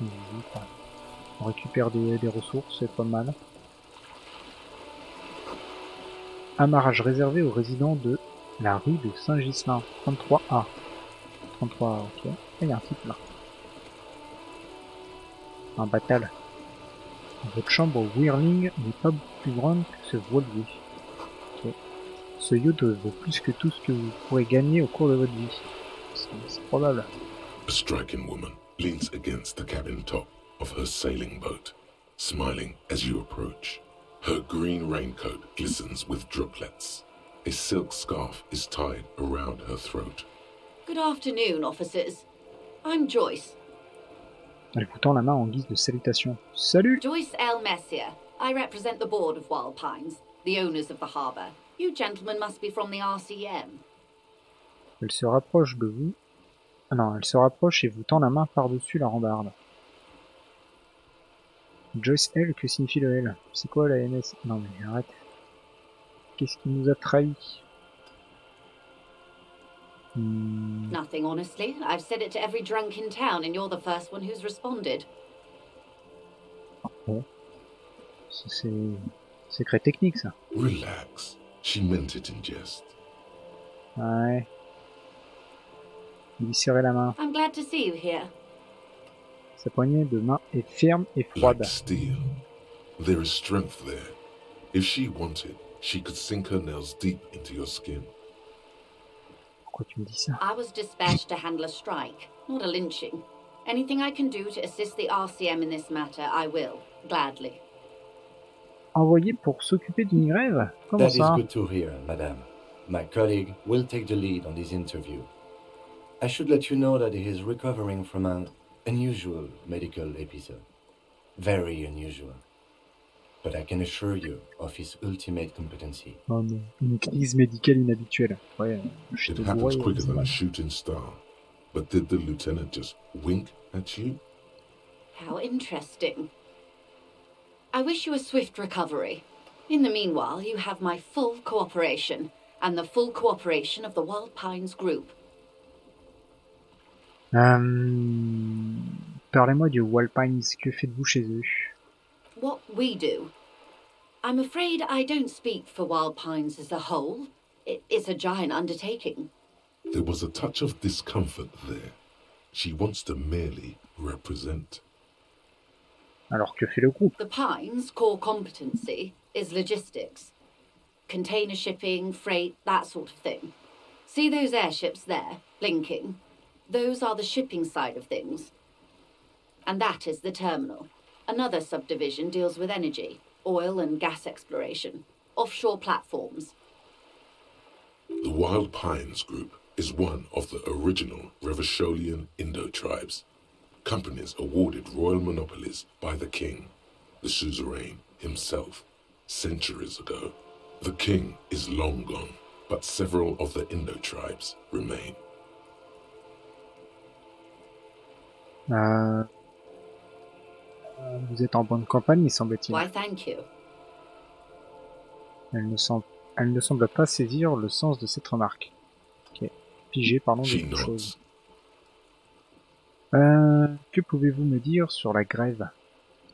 On récupère des ressources, c'est pas mal. Amarrage réservé aux résidents de la rue de Saint-Ghislain, 33A. 33A, ok. Il y a un type là. Un batal. Votre chambre Whirling n'est pas beaucoup plus grande que ce voilier. Ok. Ce yacht vaut plus que tout ce que vous pourrez gagner au cours de votre vie. C'est probable. A striking woman leans against the cabin top of her sailing boat, smiling as you approach. Her green raincoat glistens with droplets. A silk scarf is tied around her throat. Good afternoon, officers. I'm Joyce. Elle vous tend la main en guise de salutation. Salut! Joyce L. Messier. I represent the board of Wild Pines, the owners of the harbour. You gentlemen must be from the RCM. Elle se rapproche de vous. Ah non, elle se rapproche et vous tend la main par-dessus la rambarde. Joyce L, que signifie le L? C'est quoi la NS? Non mais arrête. Qu'est-ce qui nous a trahis? Nothing, honestly. I've said it to every drunk in town, and you're the first one who's responded. Bon. C'est secret technique, ça. Relax. She meant it in jest. Ouais. Lui serrer la main. I'm glad to see you here. Sa poignée de main est ferme et froide. Like steel. There is strength there. If she wanted, she could sink her nails deep into your skin. Pourquoi tu me dis ça? I was dispatched to handle a strike, not a lynching. Anything I can do to assist the RCM in this matter, I will, gladly. Envoyé pour s'occuper d'une grève? Comment That ça? is good to hear, madame. My colleague will take the lead on this interview. I should let you know that he is recovering from an unusual medical episode. Very unusual. But I can assure you of his ultimate competency. Oh non, une crise médicale inhabituelle. Ouais, It happens quicker than a shooting star. But did the lieutenant just wink at you? How interesting. I wish you a swift recovery. In the meanwhile, you have my full cooperation, and the full cooperation of the Wild Pines group. Parlez-moi du Walpines, que faites-vous chez eux? What we do. I'm afraid I don't speak for Wild Pines as a whole. It's a giant undertaking. There was a touch of discomfort there. She wants to merely represent. Alors que fait le groupe? The Pines' core competency is logistics. Container shipping, freight, that sort of thing. See those airships there, blinking? Those are the shipping side of things. And that is the terminal. Another subdivision deals with energy, oil and gas exploration, offshore platforms. The Wild Pines Group is one of the original Revacholian Indo-tribes. Companies awarded royal monopolies by the king, the suzerain himself, centuries ago. The king is long gone, but several of the Indo-tribes remain. Vous êtes en bonne compagnie, semble-t-il. Why, thank you. Elle ne semble pas saisir le sens de cette remarque. Ok. Pigé, pardon, She quelque chose. nods. Que pouvez-vous me dire sur la grève?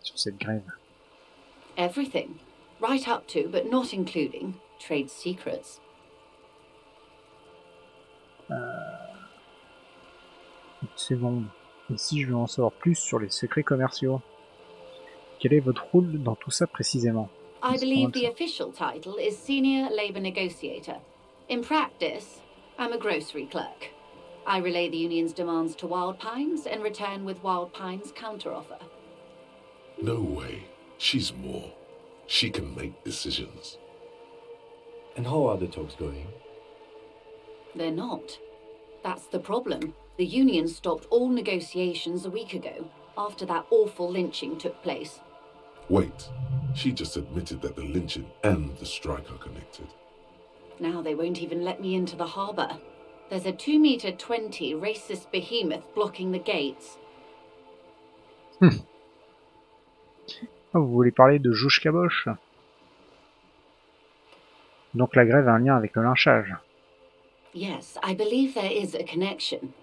Sur cette grève? Everything. Right up to, but not including, trade secrets. Une seconde. Et si je veux en savoir plus sur les secrets commerciaux? Quel est votre rôle dans tout ça précisément? I believe the official title is Senior Labour Negotiator. In practice, I'm a grocery clerk. I relay the union's demands to Wild Pines and return with Wild Pines' counteroffer. No way. She's more. She can make decisions. And how are the talks going? They're not. That's the problem. The union stopped all negotiations a week ago, after that awful lynching took place. Wait. She just admitted that the lynching and the strike are connected. Now they won't even let me into the harbour. There's a 2-meter-20 racist behemoth blocking the gates. Ah, vous voulez parler de Jouche Caboche? Donc la grève a un lien avec le lynchage. Yes, I believe there is a connection,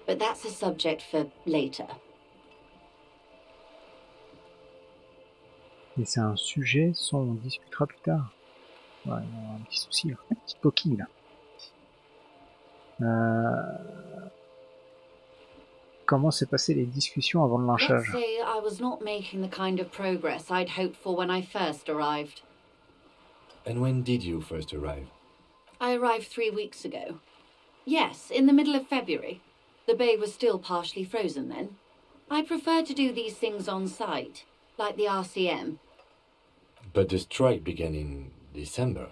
but that's a subject for later. Mais c'est un sujet, on discutera plus tard. Ouais, un petit souci, là. Un petit coquille, là. Comment s'est passé les discussions avant le Let's lynchage? say I was not making the kind of progress I'd hoped for when I first arrived. And when did you first arrive? I arrived 3 weeks ago. Yes, in the middle of February. The bay was still partially frozen then. I prefer to do these things on site, like the RCM. But the strike began in December.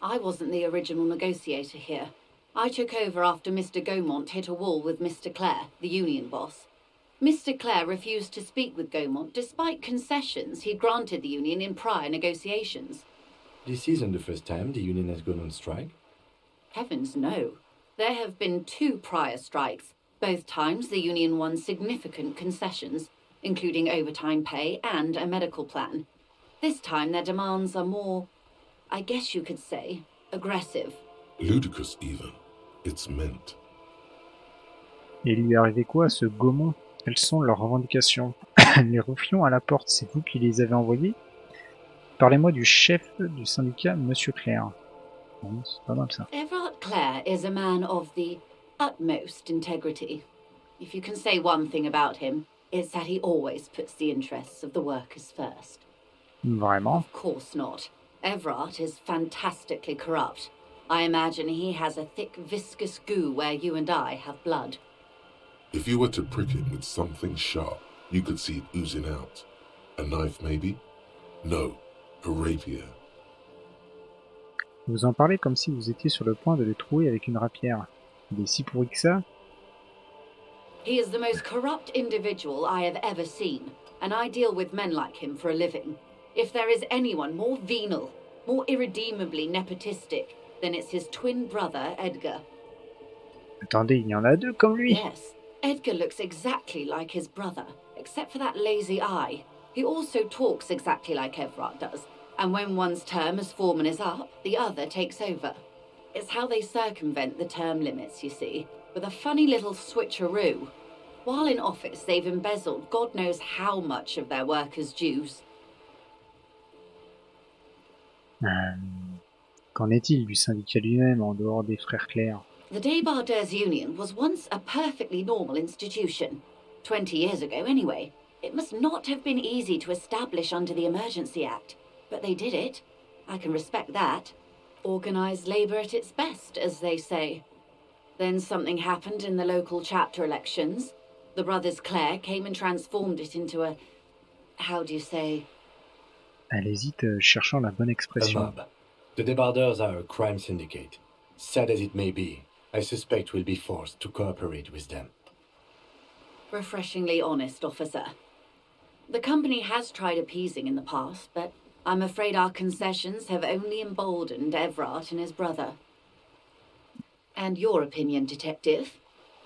I wasn't the original negotiator here. I took over after Mr. Gaumont hit a wall with Mr. Clare, the union boss. Mr. Clare refused to speak with Gaumont despite concessions he'd granted the union in prior negotiations. This isn't the first time the union has gone on strike. Heavens no. There have been 2 prior strikes. Both times the union won significant concessions, including overtime pay and a medical plan. This time their demands are more, I guess you could say, aggressive. Ludicrous even. It's meant. Et il lui est arrivé quoi à ce Gaumont? Quelles sont leurs revendications? Les roufions à la porte, c'est vous qui les avez envoyés? Parlez-moi du chef du syndicat, Monsieur Claire. Bon, c'est pas mal ça. Everard Clare is a man of the utmost integrity. If you can say one thing about him, it's that he always puts the interests of the workers first. Vraiment? Of course not. Everard is fantastically corrupt. I imagine he has a thick, viscous goo where you and I have blood. If you were to prick him with something sharp, you could see it oozing out. A knife, maybe? No, a rapier. Vous en parlez comme si vous étiez sur le point de le trouer avec une rapière. Il est si pourri que ça? He is the most corrupt individual I have ever seen, and I deal with men like him for a living. If there is anyone more venal, more irredeemably nepotistic, then it's his twin brother, Edgar. Attendez, il y en a deux comme lui? Yes, Edgar looks exactly like his brother, except for that lazy eye. He also talks exactly like Everard does, and when one's term as foreman is up, the other takes over. It's how they circumvent the term limits, you see, with a funny little switcheroo. While in office, they've embezzled God knows how much of their workers' dues. Qu'en est-il du syndicat lui-même en dehors des frères Claire? The Débardeurs Union was once a perfectly normal institution. 20 years ago, anyway. It must not have been easy to establish under the Emergency Act, but they did it. I can respect that. Organised labour at its best, as they say. Then something happened in the local chapter elections. The brothers Clare came and transformed it into a... how do you say... Elle hésite, cherchant la bonne A expression. mob. The Débardeurs are a crime syndicate. Sad as it may be, I suspect we'll be forced to cooperate with them. Refreshingly honest, officer. The company has tried appeasing in the past, but I'm afraid our concessions have only emboldened Everard and his brother. And your opinion, detective,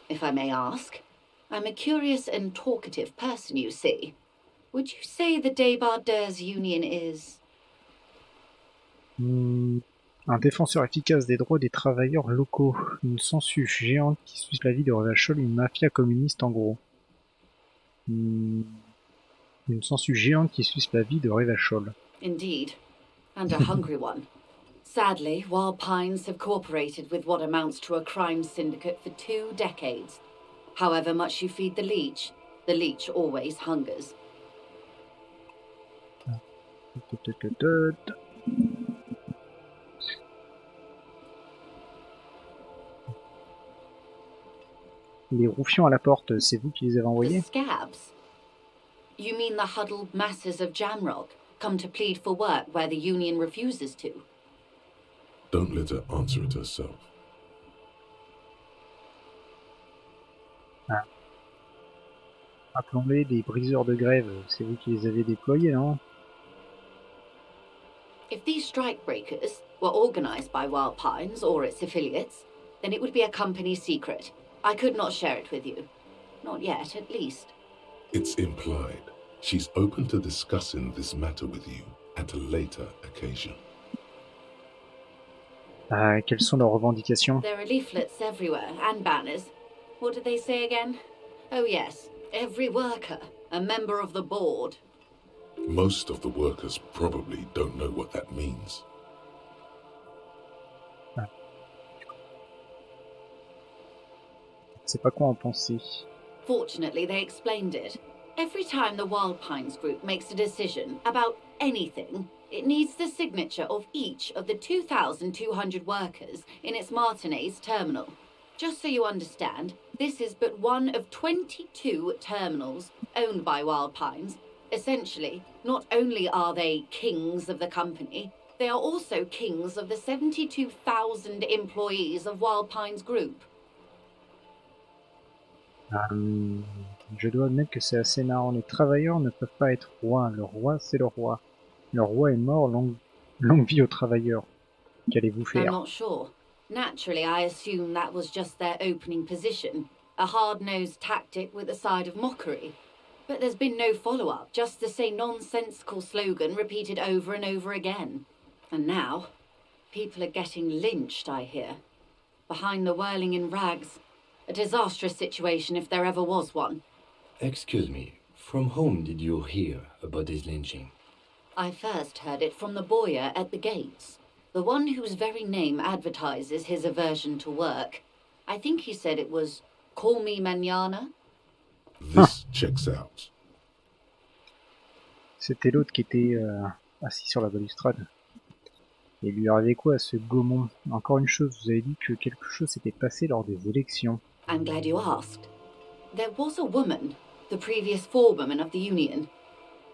if I may ask? I'm a curious and talkative person, you see. Would you say the Débardeurs Union is... Un défenseur efficace des droits des travailleurs locaux. Une sangsue géante qui suit la vie de Revachol, une mafia communiste en gros. Une sangsue géante qui suit la vie de Revachol. Indeed, and a hungry one. Sadly, Wild Pines have cooperated with what amounts to a crime syndicate for 2 decades. However much you feed the leech always hungers. Les roufions à la porte, c'est vous qui les avez envoyés? The scabs? You mean the huddled masses of Jamrock, come to plead for work where the union refuses to? Don't let her answer it herself. Ah. Rappelons-les, des briseurs de grève, c'est vous qui les avez déployés, non? If these strikebreakers were organised by Wild Pines or its affiliates, then it would be a company secret. I could not share it with you. Not yet, at least. It's implied. She's open to discussing this matter with you at a later occasion. Quelles sont leurs revendications? There are leaflets everywhere, and banners. What did they say again? Oh yes, every worker, a member of the board. Most of the workers probably don't know what that means. Je sais pas quoi en penser. Fortunately, they explained it. Every time the Wild Pines group makes a decision about anything, it needs the signature of each of the 2,200 workers in its Martinez terminal. Just so you understand, this is but one of 22 terminals owned by Wild Pines. Essentially, not only are they kings of the company, they are also kings of the 72,000 employees of Wild Pines Group. Je dois admettre que c'est assez marrant. Les travailleurs ne peuvent pas être rois. Le roi, c'est le roi. Le roi est mort, longue vie aux travailleurs. Qu'allez-vous faire? I'm not sure. Naturally, I assume that was just their opening position. A hard-nosed tactic with a side of mockery. But there's been no follow-up, just the same nonsensical slogan repeated over and over again. And now, people are getting lynched, I hear. Behind the whirling in rags, A disastrous situation if there ever was one. Excuse me, from whom did you hear about this lynching? I first heard it from the bowyer at the gates. The one whose very name advertises his aversion to work. I think he said it was, "Call me mañana." This checks out. C'était l'autre qui était assis sur la balustrade. Et il lui arrivait quoi à ce Gaumont? Encore une chose, vous avez dit que quelque chose s'était passé lors des élections. I'm glad you asked. There was a woman, the previous forewoman of the union.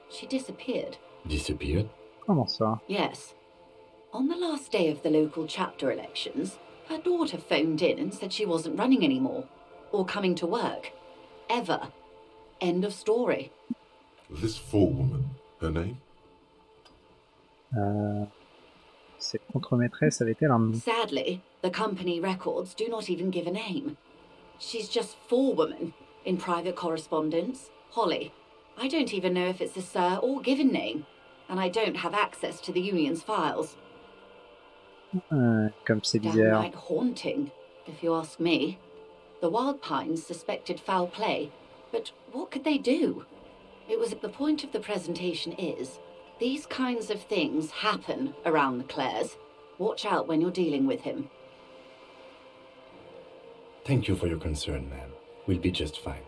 She disappeared. Disappeared? Comment ça? Yes. On the last day of the local chapter elections, her daughter phoned in and said she wasn't running anymore, or coming to work. Ever. End of story. This forewoman, her name? Cette contremaîtresse avait-elle un nom? Sadly, the company records do not even give a name. She's just forewoman in private correspondence, Holly. I don't even know if it's a sir or given name, and I don't have access to the union's files. Comme c'est bizarre. Downright haunting, if you ask me. The Wild Pines suspected foul play, but what could they do? It was the point of the presentation is, these kinds of things happen around the Clares. Watch out when you're dealing with him. Thank you for your concern, ma'am. We'll be just fine.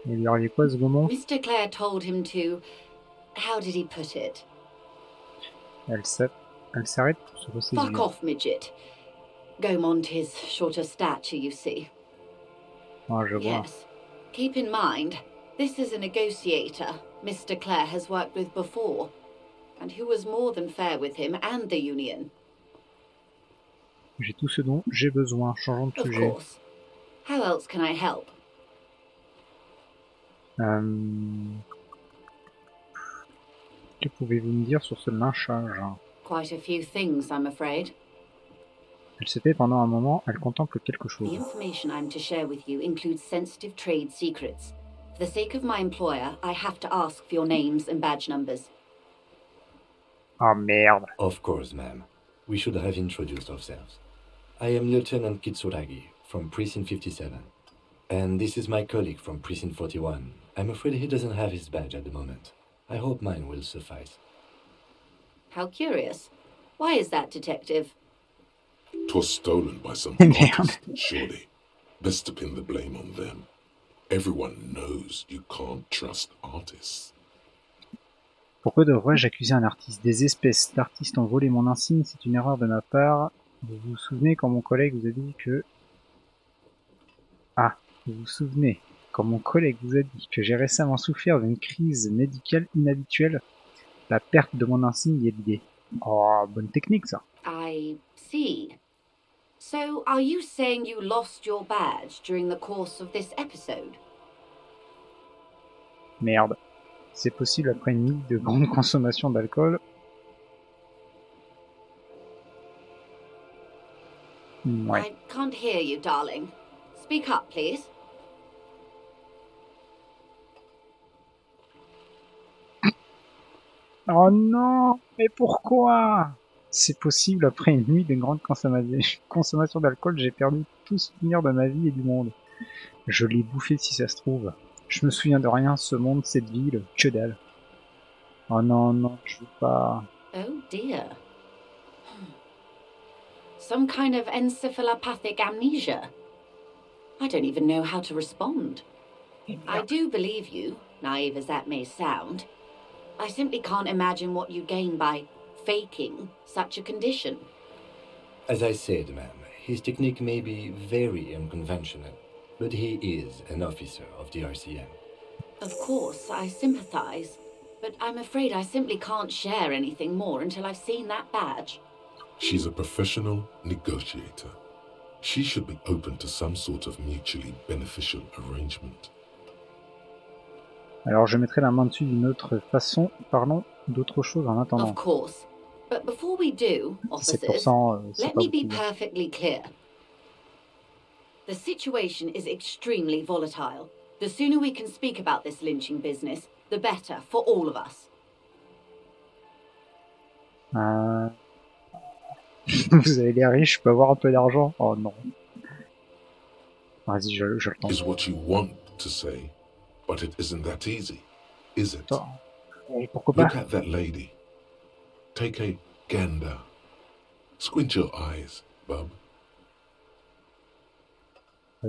Il lui arrivait quoi ce Gaumont? Mr. Clare told him to... How did he put it? Elle s'arrête pour se ressaisir. Fuck off, midget. Gaumont is short of stature, you see. Ah, je vois. Yes. Keep in mind, this is a negotiator Mr. Clare has worked with before, and who was more than fair with him and the union. J'ai tout ce dont j'ai besoin. Changeons de Of sujet. course. How else can I help? Que pouvez-vous me dire sur ce lynchage? Quite a few things, I'm afraid. Elle se tait pendant un moment, elle contemple quelque The chose. information I'm to share with you includes sensitive trade secrets. For the sake of my employer, I have to ask for your names and badge numbers. Ah merde. Of course, ma'am. We should have introduced ourselves. I am Lieutenant Kitsuragi from Precinct 57. And this is my colleague from Precinct 41. I'm afraid he doesn't have his badge at the moment. I hope mine will suffice. How curious. Why is that, Detective? 'Twas stolen by some Merde. artist, surely. Best to pin the blame on them. Everyone knows you can't trust artists. Pourquoi devrais-je accuser un artiste? Des espèces d'artistes ont volé mon insigne, c'est une erreur de ma part. Vous vous souvenez quand mon collègue vous a dit que... Ah, vous vous souvenez quand mon collègue vous a dit que j'ai récemment souffert d'une crise médicale inhabituelle? La perte de mon insigne y est liée. Oh, bonne technique ça. I see. So, are you saying you lost your badge during the course of this episode? Merde. C'est possible après une nuit de grande consommation d'alcool. Ouais. I can't hear you, darling. Speak up, please. Oh non, mais pourquoi? C'est possible après une nuit de grande consommation d'alcool, j'ai perdu tout souvenir de ma vie et du monde. Je l'ai bouffé si ça se trouve. Je me souviens de rien, ce monde, cette ville, que dalle. Oh non, non, je veux pas... Oh dear. Some kind of encephalopathic amnesia. I don't even know how to respond. I do believe you, naive as that may sound. I simply can't imagine what you gain by faking such a condition. As I said, ma'am, his technique may be very unconventional, but he is an officer of the RCM. Of course, I sympathize, but I'm afraid I simply can't share anything more until I've seen that badge. She's a professional negotiator. She should be open to some sort of mutually beneficial arrangement. Alors je mettrai la main dessus d'une autre façon, parlons d'autre chose en attendant. Of course. But before we do, officers, 17%, c'est let pas me be beaucoup. perfectly clear. The situation is extremely volatile. The sooner we can speak about this lynching business, the better for all of us. Vous avez l'air riche, je peux avoir un peu d'argent? Oh non. Vas-y, je le tente. Is what you want to say, but it isn't that easy, is it? Et pourquoi pas? Look at that lady. Take a gander. Squint your eyes, bub.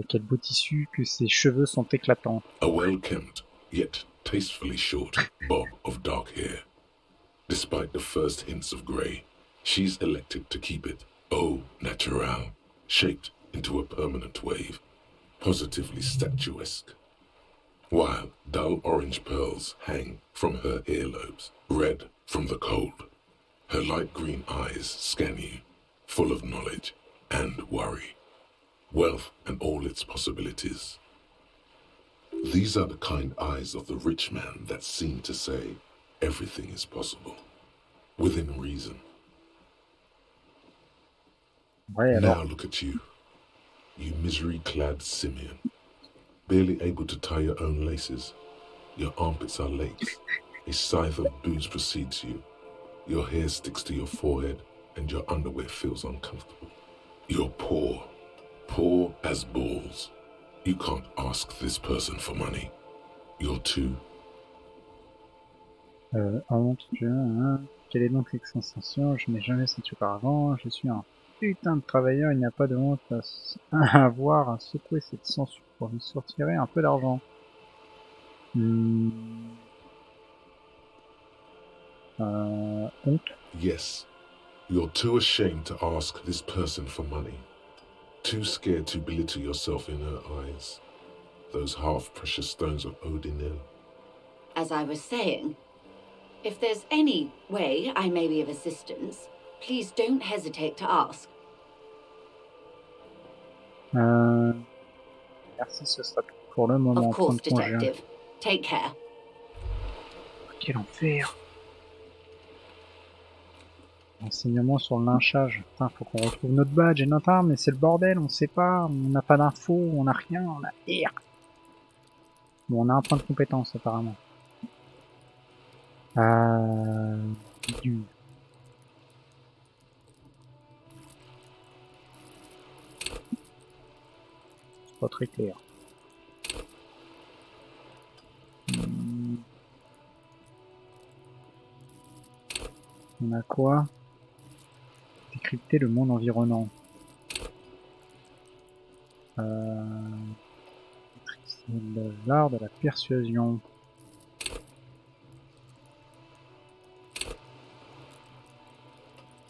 Quel beau tissu, que ses cheveux sont éclatants. A well-kempt, yet tastefully short bob of dark hair. Despite the first hints of grey, she's elected to keep it au naturel, shaped into a permanent wave, positively statuesque. While dull orange pearls hang from her earlobes, red from the cold. Her light green eyes scan you, full of knowledge and worry. Wealth and all its possibilities. These are the kind eyes of the rich man that seem to say everything is possible, within reason. Ouais, now look at you, you misery-clad simian, barely able to tie your own laces. Your armpits are lace, a scythe of booze precedes you. Your hair sticks to your forehead and your underwear feels uncomfortable. You're poor. Poor as balls. You can't ask this person for money. You're too. Honte, quelle est donc cette sensation? Je n'ai jamais senti auparavant. Je suis un putain de travailleur. Il n'y a pas de honte à avoir à secouer cette censure pour lui sortirer un peu d'argent. Honte? Yes. You're too ashamed to ask this person for money. Too scared to belittle yourself in her eyes. Those half-precious stones of Odinil. As I was saying, if there's any way I may be of assistance, please don't hesitate to ask. Merci, ce sera tout pour le moment. Of course, detective. Take care. Quel enfer. Renseignements sur le lynchage. Putain, faut qu'on retrouve notre badge et notre arme, mais c'est le bordel, on sait pas, on n'a pas d'infos, on n'a rien, on a R. Bon, on a un point de compétence apparemment. C'est pas très clair. On a quoi? Décrypter le monde environnant. L'art de la persuasion.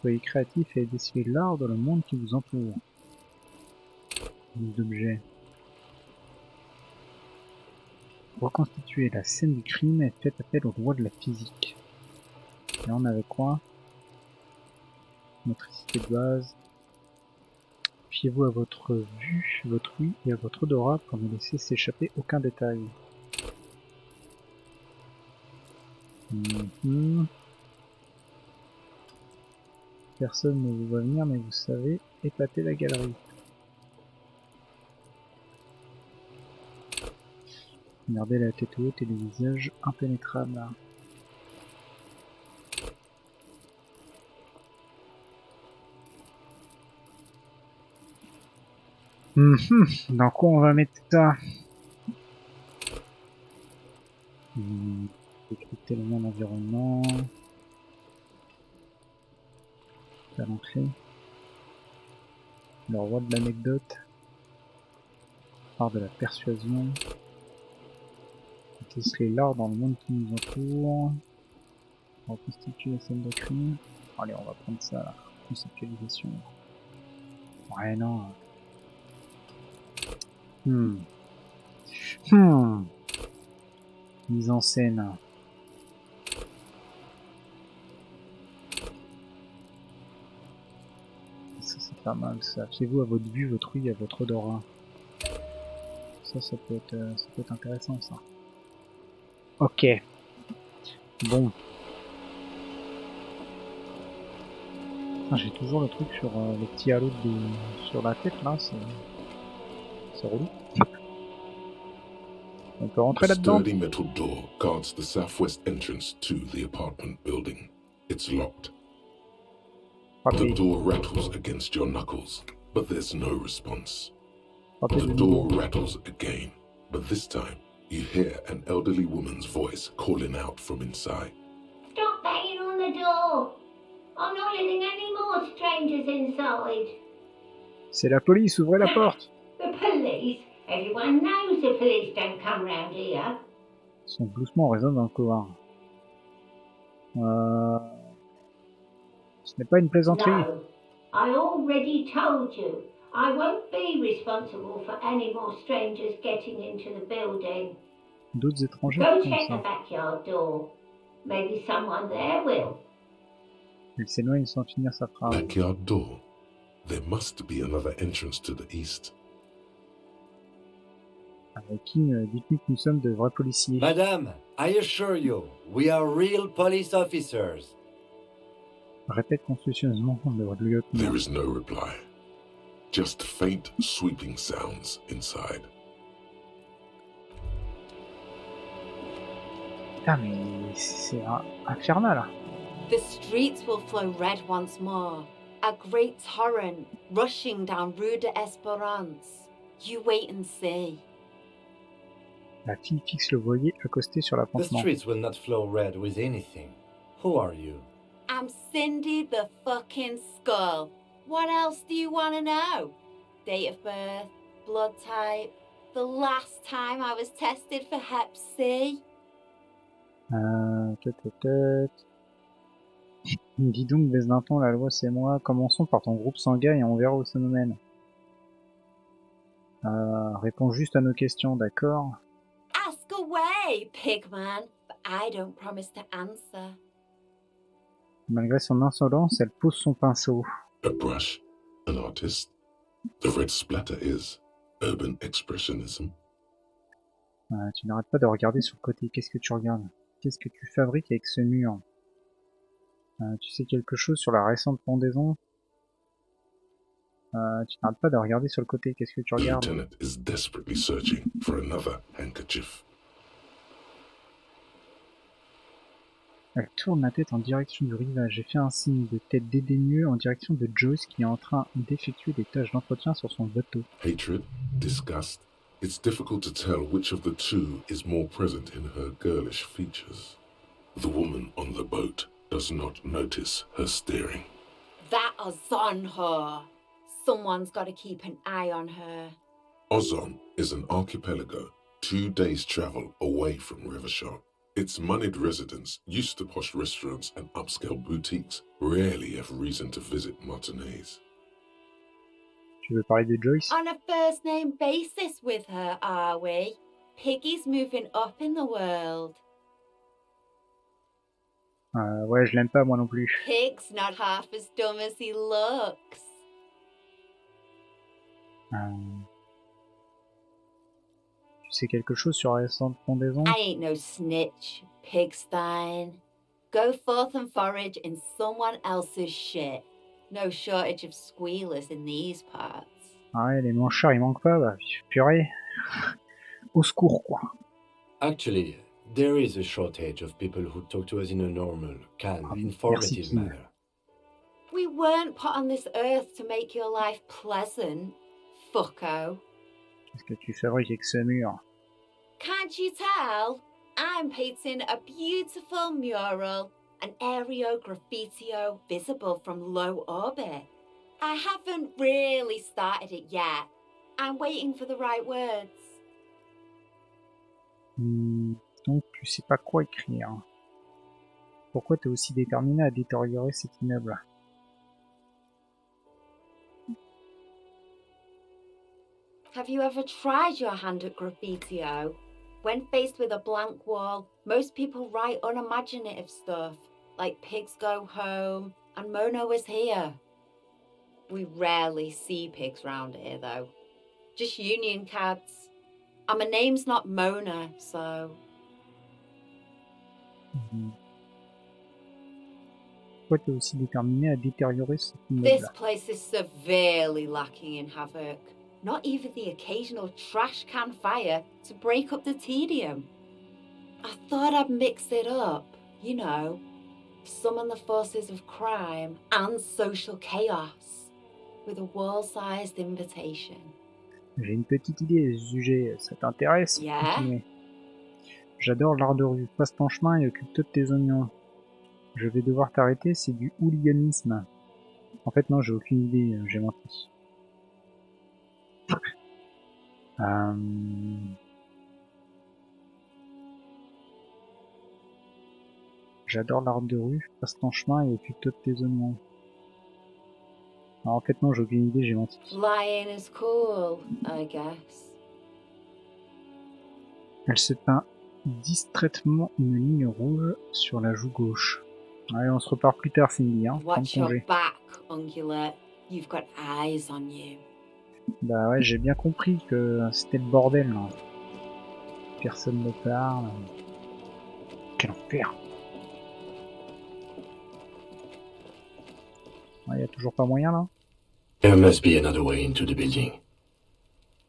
Soyez créatif et décelez l'art dans le monde qui vous entoure. Les objets. Reconstituer la scène du crime et faites appel aux lois de la physique. Et on avait quoi? Motricité de base. Fiez-vous à votre vue, votre ouïe et à votre odorat pour ne laisser s'échapper aucun détail. Personne ne vous voit venir, mais vous savez épater la galerie. Regardez la tête haute et les visages impénétrables. Dans quoi on va mettre ça? Décrypter le monde environnement. À l'entrée. Le roi de l'anecdote. Art de la persuasion. Déceler l'art dans le monde qui nous entoure. Reconstituer la scène de crime. Allez, on va prendre ça là. Conceptualisation. Ouais, non. Mise en scène. Ça c'est pas mal ça. Fiez-vous à votre vue, votre ouïe, à votre odorat. Ça peut être intéressant ça. Ok. Bon. Ah, j'ai toujours le truc sur les petits halos sur la tête là, c'est relou. On peut rentrer là-dedans. A sturdy metal door guards the southwest entrance to the apartment building. It's locked. The door rattles against your knuckles, but there's no response. Frappez The de door nouveau. rattles again, but this time you hear an elderly woman's voice calling out from inside. Stop banging on the door. I'm not letting any more strangers inside. C'est la police, ouvrez la porte. The police? Everyone knows the police don't come round here. Son gloussement résonne dans le couloir. Ce n'est pas une plaisanterie. No, I already told you. I won't be responsible for any more strangers getting into the building. D'autres étrangers Go font check the ça. backyard door. Maybe someone there will. Il s'éloigne sans finir sa phrase. Backyard door. There must be another entrance to the east. King, dites-nous que nous sommes de vrais policiers. Madame, I assure you, we are real police officers. Répète consciencieusement le lieutenant. There is no reply. Just faint, sweeping sounds inside. Putain, mais c'est infernal. The streets will flow red once more. A great torrent rushing down Rue de Espérance. You wait and see. La fille fixe le voilier accosté sur The l'appontement. streets will not flow red with anything. Who are you? I'm Cindy the fucking Skull. What else do you want to know? Date of birth, blood type, the last time I was tested for Hep C. Dis donc, baisse d'un ton, la loi c'est moi. Commençons par ton groupe sanguin et on verra où ça nous mène. Réponds juste à nos questions, d'accord? Ask away, pigman, but I don't promise to answer. Malgré son insolence, elle pose son pinceau. A brush, an artist. The red splatter is urban expressionism. Tu n'arrêtes pas de regarder sur le côté. Qu'est-ce que tu regardes? Qu'est-ce que tu fabriques avec ce mur? Tu sais quelque chose sur la récente pendaison? Tu n'arrêtes pas de regarder sur le côté. Qu'est-ce que tu The regardes? lieutenant is desperately searching for another handkerchief. Elle tourne la tête en direction du rivage. J'ai fait un signe de tête dédaigneux en direction de Joyce qui est en train d'effectuer des tâches d'entretien sur son bateau. Hatred, disgust. It's difficult to tell which of the two is more present in her girlish features. The woman on the boat does not notice her steering. That is on her. Someone's got to keep an eye on her. Ozon is an archipelago 2 days' travel away from Rivershot. Its moneyed residents, used to posh restaurants and upscale boutiques, rarely have reason to visit Martinez. Tu veux parler de Joyce? On a first name basis with her, are we? Piggy's moving up in the world. Ouais, je l'aime pas moi non plus. Pig's not half as dumb as he looks. Tu sais quelque chose sur la récente pendaison? I ain't no snitch, Pigstein. Go forth and forage in someone else's shit. No shortage of squealers in these parts. Ah ouais, les manchards ils manquent pas, bah purée. Au secours quoi. Actually, there is a shortage of people who talk to us in a normal, calm, informative manner. We weren't put on this earth to make your life pleasant, fucko. Qu'est-ce que tu fabriques avec ce mur? Can't you tell? I'm painting a beautiful mural, an aereo graffitio visible from low orbit. I haven't really started it yet. I'm waiting for the right words. Donc tu sais pas quoi écrire. Pourquoi t'es aussi déterminé à détériorer cet immeuble? Have you ever tried your hand at graffitio? When faced with a blank wall, most people write unimaginative stuff, like pigs go home and Mona was here. We rarely see pigs round here, though. Just union cads. And my name's not Mona, so... Pourquoi t'es aussi déterminé à détériorer cet immeuble? This place is severely lacking in havoc. Not even the occasional trash can fire to break up the tedium. I thought I'd mix it up, you know. Summon the forces of crime and social chaos with a world-sized invitation. J'ai une petite idée à ce sujet, ça t'intéresse? Yeah. Continuez. J'adore l'art de rue, passe ton chemin et occupe tous tes oignons. Je vais devoir t'arrêter, c'est du hooliganisme. En fait non, j'ai aucune idée, j'ai menti. J'adore l'art de rue, passe ton chemin et occupe tous tes oignons. Alors en fait non, j'ai aucune idée, j'ai menti. Lying is cool, I guess. Elle se peint distraitement une ligne rouge sur la joue gauche. Allez, on se repart plus tard, Cindy, hein. Prends Watch your congé. back, ungulate. You've got eyes on you. Bah ouais, j'ai bien compris que c'était le bordel, là. Personne ne parle. Quel enfer. Ouais, y a toujours pas moyen, là. There must be another way into the building.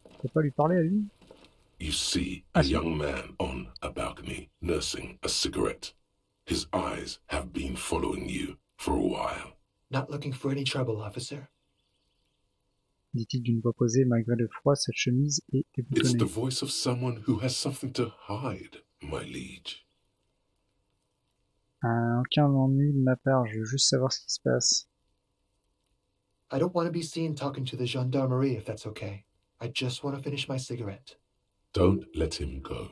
On peut pas lui parler à lui? You see a young man on a balcony nursing a cigarette. His eyes have been following you for a while. Not looking for any trouble, officer. Dit-il d'une voix posée, malgré le froid, cette chemise est It's déboutonnée. the voice of someone who has something to hide, my liege. Aucun ennui de ma part, je veux juste savoir ce qui se passe. I don't want to be seen talking to the gendarmerie, if that's okay. I just want to finish my cigarette. Don't let him go.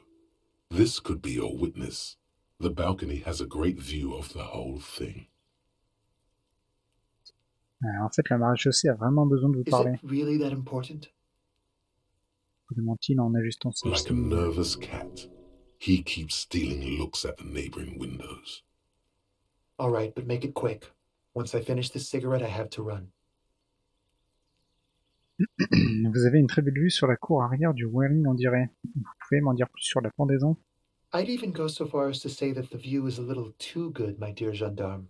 This could be your witness. The balcony has a great view of the whole thing. En fait, la maréchaussée a vraiment besoin de vous Is parler. it really that important? Demande-t-il en ajustant son Like a style. nervous cat, he keeps stealing looks at the neighboring windows. All right, but make it quick. Once I finish this cigarette, I have to run. Vous avez une très belle vue sur la cour arrière du Welling, on dirait. Vous pouvez m'en dire plus sur la pendaison? I'd even go so far as to say that the view is a little too good, my dear gendarme.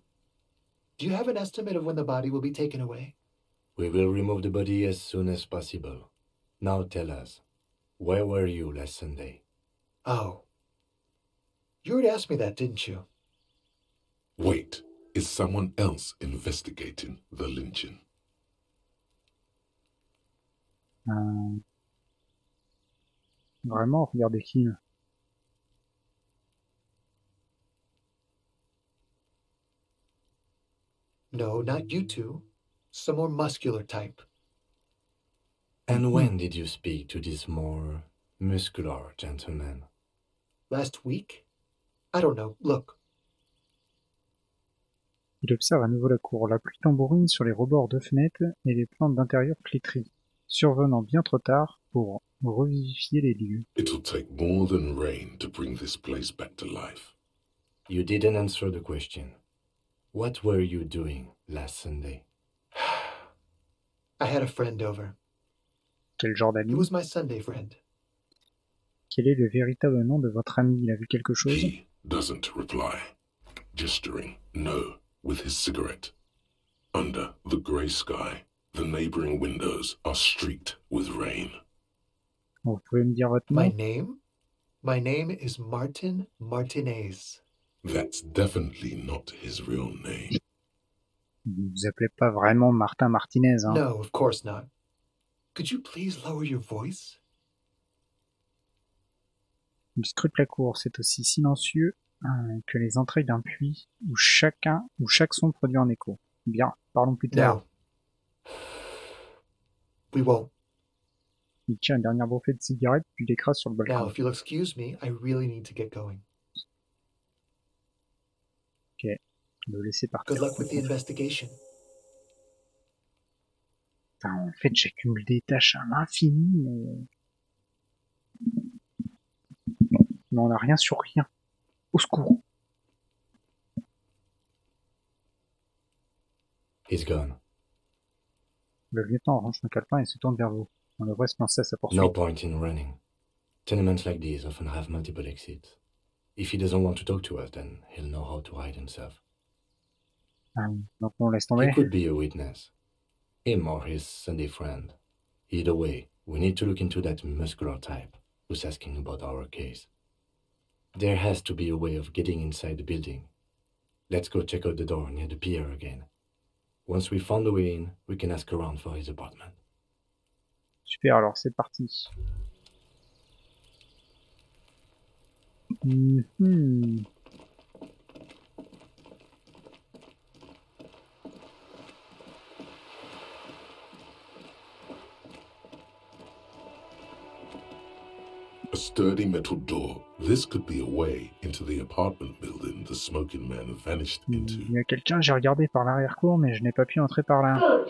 Do you have an estimate of when the body will be taken away? We will remove the body as soon as possible. Now tell us, where were you last Sunday? Oh. You already asked me that, didn't you? Wait, is someone else investigating the lynching? Vraiment, regardez qui. No, not you two. Some more muscular type. And when did you speak to this more muscular gentleman? Last week? I don't know. Look. Il observe à nouveau la cour. La pluie tambourine sur les rebords de fenêtres et les plantes d'intérieur flétries, survenant bien trop tard pour revivifier les lieux. It'll take more than rain to bring this place back to life. You didn't answer the question. What were you doing last Sunday? I had a friend over. Quel genre He d'ami? was my Sunday friend. Quel est le véritable nom de votre ami? Il a vu quelque chose? He doesn't reply, gesturing no with his cigarette. Under the grey sky, the neighboring windows are streaked with rain. Vous pouvez me dire votre nom? My name? My name is Martin Martinez. That's definitely not his real name. Vous vous appelez pas vraiment Martin Martinez, hein? No, of course not. Could you please lower your voice? Il scrute la cour. C'est aussi silencieux que les entrailles d'un puits où chaque son produit un écho. Bien, parlons plus tard. No. We won't. Il tire une dernière bouffée de cigarette, puis l'écrase sur le Now, balcon. if you'll excuse me, I really need to get going. Ok, on va le laisser partir. Good luck with the investigation. Putain, en fait, j'accumule des tâches à l'infini, mais on n'a rien sur rien. Au secours. He's gone. Le lieutenant range son calepin et se tourne vers vous. On devrait se lancer à sa poursuite. No point in running. Tenements like these often have multiple exits. If he doesn't want to talk to us, then he'll know how to hide himself. Donc on laisse tomber. He could be a witness. Him or his Sunday friend. Either way, we need to look into that muscular type who's asking about our case. There has to be a way of getting inside the building. Let's go check out the door near the pier again. Once we've found the way in, we can ask around for his apartment. Super, alors c'est parti. Mhm. A sturdy metal door. This could be a way into the apartment building the smoking man vanished into. Il y a quelqu'un, j'ai regardé par l'arrière-cour, mais je n'ai pas pu entrer par là. Good.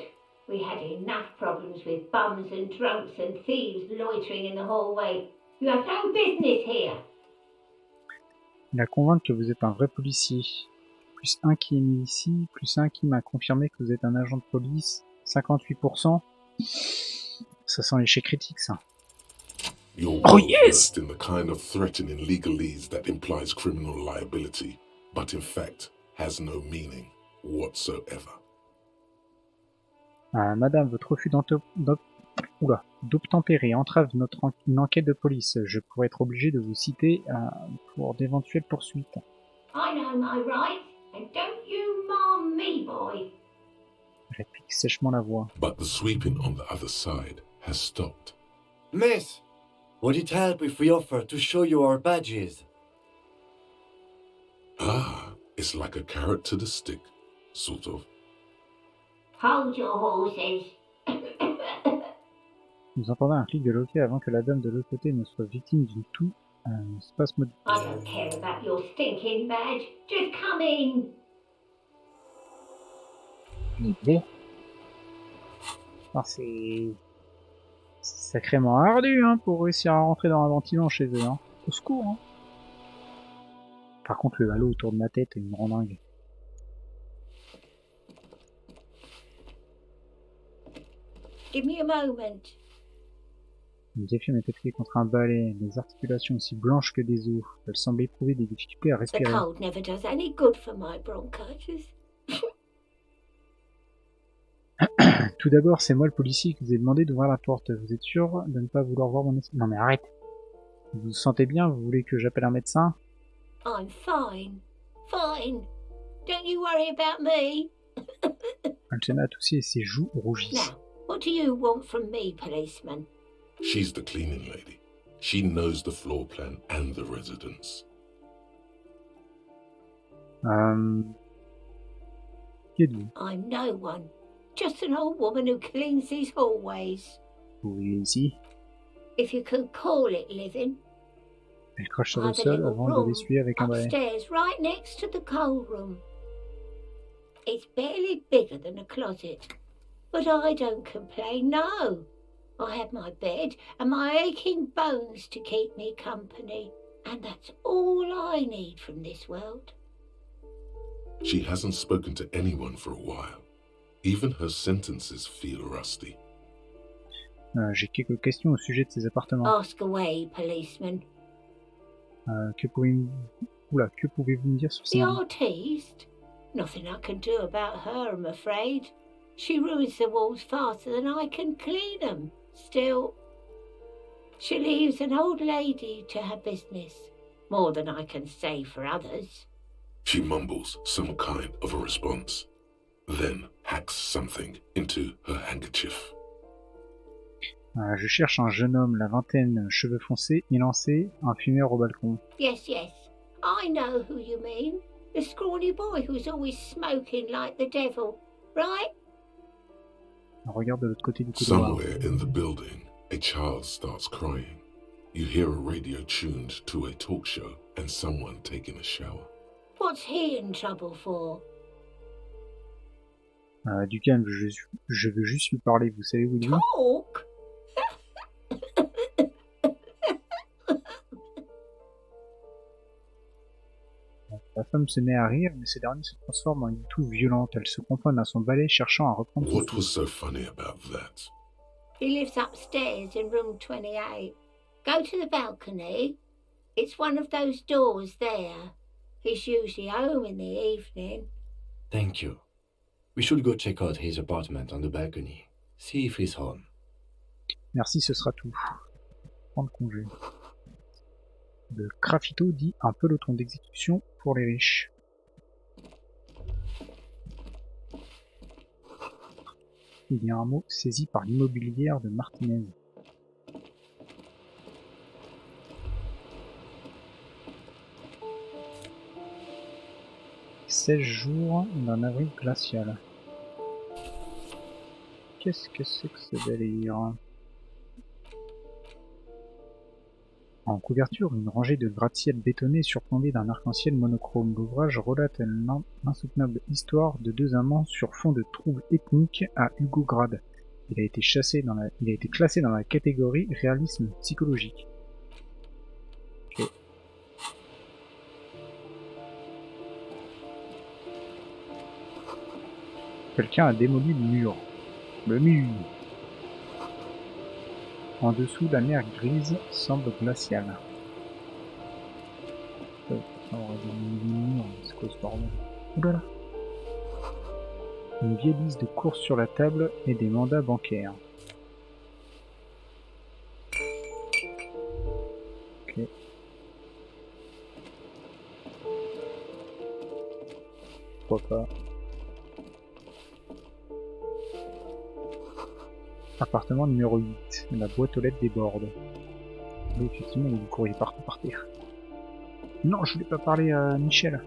We had enough problems with bums and drunks and thieves loitering in the hallway. You have no business here. Il a convaincu que vous êtes un vrai policier. Plus un qui est mis ici, plus un qui m'a confirmé que vous êtes un agent de police. 58%. Ça sent l'échec critique, ça. You're Oh, well yes! versed in the kind of threatening legalese that implies criminal liability, but in fact has no meaning whatsoever. Madame, votre refus d'obtempérer entrave une enquête de police. Je pourrais être obligé de vous citer pour d'éventuelles poursuites. I know my rights, and don't you marm me, boy. Réplique sèchement la voix. But the sweeping on the other side has stopped. Miss, would it help if we offer to show you our badges? Ah, it's like a carrot to the stick, sort of. Hold your horses. Vous entendez un clic de loquet avant que la dame de l'autre côté ne soit victime d'une toux spasmodique. I don't care about your stinking badge. Just come in. Bon. C'est sacrément ardu pour réussir à rentrer dans un ventilant chez eux. Au secours. Par contre, le halo autour de ma tête, il me rend dingue. Give me a moment. Une vieille femme est appuyée contre un balai, les articulations aussi blanches que des os. Elle semble éprouver des difficultés à The respirer. cold never does any good for my bronchitis. Tout d'abord, c'est moi le policier qui vous ai demandé d'ouvrir la porte. Vous êtes sûr de ne pas vouloir voir mon... Non mais arrête. Vous vous sentez bien? Vous voulez que j'appelle un médecin? I'm fine. Fine. Don't you worry about me. Elle se met à tousser et ses joues rougissent. Now, what do you want from me, policeman? She's the cleaning lady. She knows the floor plan and the residence. Qui êtes-vous? I'm no one. Just an old woman who cleans these hallways. Vous vivez ici? If you can call it living. Elle crache sur le I've a sol little avant de room l'essuyer avec un balai. upstairs, right next to the coal room. It's barely bigger than a closet. But I don't complain, no. I have my bed and my aching bones to keep me company. And that's all I need from this world. She hasn't spoken to anyone for a while. Even her sentences feel rusty. J'ai quelques questions au sujet de ces appartements. Ask away, policeman. Que pouvez-vous me dire sur ces... The artiste? Nothing I can do about her, I'm afraid. She ruins the walls faster than I can clean them. Still, she leaves an old lady to her business. More than I can say for others. She mumbles some kind of a response, then hacks something into her handkerchief. Je cherche un jeune homme, la vingtaine, cheveux foncés, élancé, un fumeur au balcon. Yes, yes. I know who you mean. The scrawny boy who's always smoking like the devil, right? On regarde de l'autre côté du couloir. Somewhere in the building, a child starts crying. You hear a radio tuned to a talk show and someone taking a shower. What's he in trouble for? Du calme, je veux juste lui parler, vous savez où il est? Talk? La femme se met à rire, mais ce dernier se transforme en une toux violente. Elle se cramponne à son balai, cherchant à reprendre son What was so funny about that? He lives upstairs in room 28. Go to the balcony. It's one of those doors there. He's usually home in the evening. Thank you. We should go check out his apartment on the balcony. See if he's home. Merci, ce sera tout. Prendre congé. Le graffito dit un peloton d'exécution pour les riches. Il y a un mot saisi par l'immobilière de Martinez. « 16 jours d'un avril glacial. » Qu'est-ce que c'est que ce délire? En couverture, une rangée de gratte-ciel bétonné surplombée d'un arc-en-ciel monochrome. L'ouvrage relate l'insoutenable histoire de deux amants sur fond de troubles ethniques à Hugograd. Il a été classé dans la catégorie réalisme psychologique. Okay. Quelqu'un a démoli le mur. Le mur. En dessous, la mer grise semble glaciale. Oulala. Une vieille liste de courses sur la table et des mandats bancaires. Ok. Pourquoi pas. Appartement numéro 8. La boîte aux lettres déborde. Oui, effectivement, il y a du courrier partout par terre. Non, je voulais pas parler à Michel.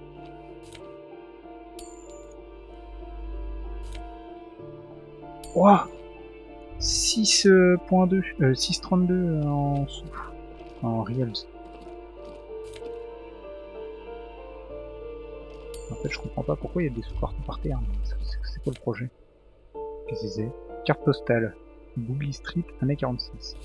Ouah, 6.2, 6.32 en sous, en reals. En fait, je comprends pas pourquoi il y a des sous partout par terre. C'est quoi le projet? Qu'est-ce que c'est? Carte postale. Boogie Street, année 46.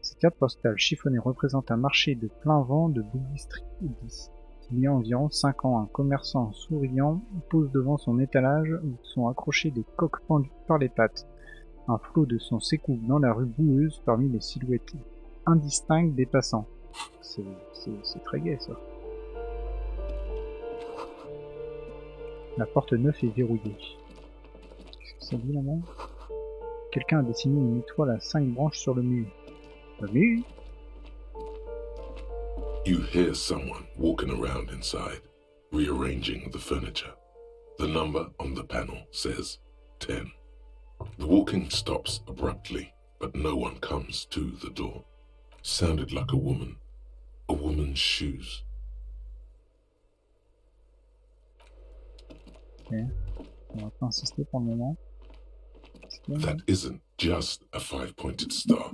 Cette carte postale chiffonnée représente un marché de plein vent de Boogie Street 10. Il y a environ 5 ans, un commerçant souriant pose devant son étalage où sont accrochés des coques pendues par les pattes. Un flot de son s'écoule dans la rue boueuse parmi les silhouettes indistinctes des passants. C'est très gai ça. La porte 9 est verrouillée. Qu'est-ce que ça dit là-bas? Quelqu'un a dessiné une étoile à 5 branches sur le mur. Le mur? You hear someone walking around inside, rearranging the furniture. The number on the panel says 10. The walking stops abruptly, but no one comes to the door. Sounded like a woman's shoes. Okay. On va pas insister pour le moment. That isn't just a 5-pointed star.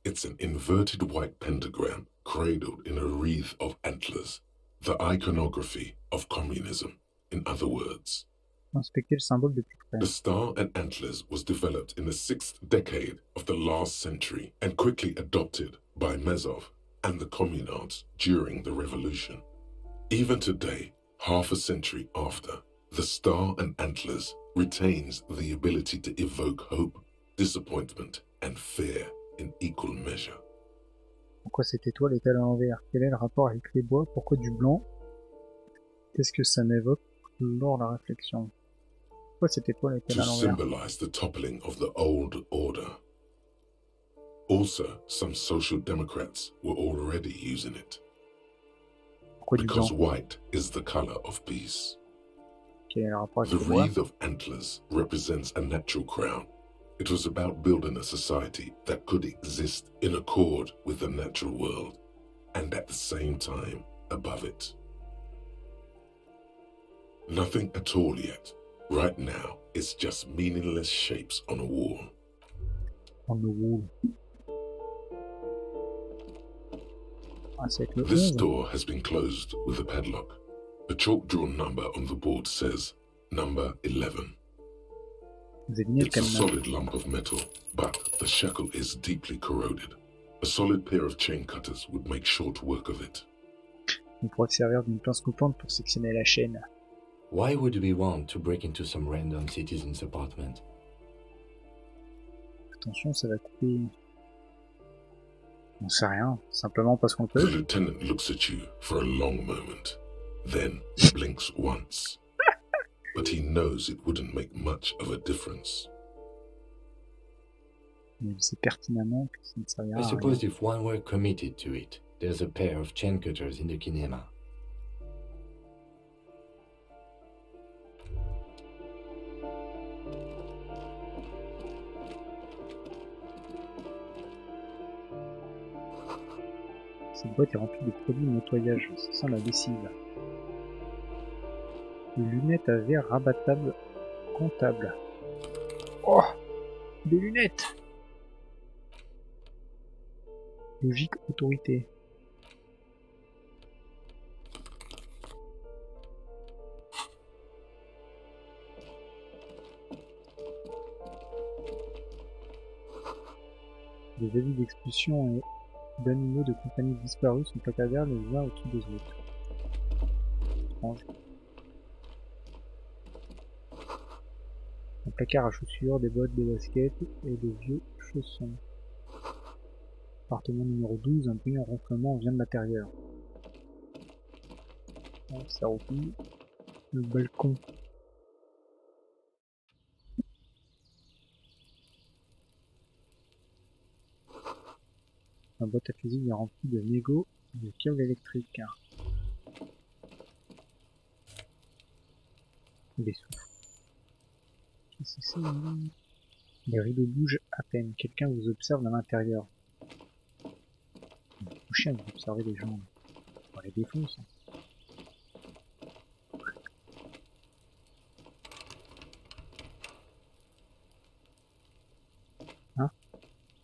It's an inverted white pentagram cradled in a wreath of antlers. The iconography of communism, in other words. Inspectez le symbole de plus près. The star and antlers was developed in the 6th decade of the last century and quickly adopted by Mazov and the communards during the revolution. Even today, half a century after, the star and antlers retains the ability to evoke hope, disappointment, and fear in equal measure. Pourquoi cette étoile est-elle à l'envers? Quel est le rapport avec les bois? Pourquoi du blanc? Qu'est-ce que ça m'évoque lors de la réflexion? Pourquoi cette étoile est-elle à l'envers? To symbolize the toppling of the old order. Also, some social democrats were already using it. Pourquoi du Because blanc? white is the color of peace. Quel est le rapport avec The les bois? wreath of antlers represents a natural crown. It was about building a society that could exist in accord with the natural world, and at the same time above it. Nothing at all yet. Right now, it's just meaningless shapes on a wall. On the wall. Ah, c'est avec le This 11. door has been closed with a padlock. A chalk-drawn number on the board says number 11. Vous avez mis le It's a cadenas. solid lump of metal, but the shackle is deeply corroded. A solid pair of chain cutters would make short work of it. On pourrait servir d'une pince coupante pour sectionner la chaîne. Why would we want to break into some random citizen's apartment? Attention, ça va couper. On sait rien, simplement parce qu'on peut. The lieutenant looks at you for a long moment, then he blinks once. But he knows it wouldn't make much of a difference. Mais il sait pertinemment que ça ne servira I à rien. suppose if one were committed to it, there's a pair of chain cutters in the kinema. Cette boîte est remplie de produits de nettoyage, ça sent la lessive. Lunettes à verre rabattables comptables. Oh, des lunettes! Logique autorité. Les avis d'expulsion et d'animaux de compagnie disparus sont placardés les uns au-dessus des autres. Étrange. Un placard à chaussures, des bottes, des baskets et de vieux chaussons. Appartement numéro 12, un bruyant ronflement vient de l'intérieur. Oh, ça roupille. Le balcon. La boîte à fusil est remplie de mégots et de câbles électriques. Des souffles. Qu'est-ce que c'est? Les rideaux bougent à peine. Quelqu'un vous observe de l'intérieur. Au chien vous observez les gens. On les défonce. Hein?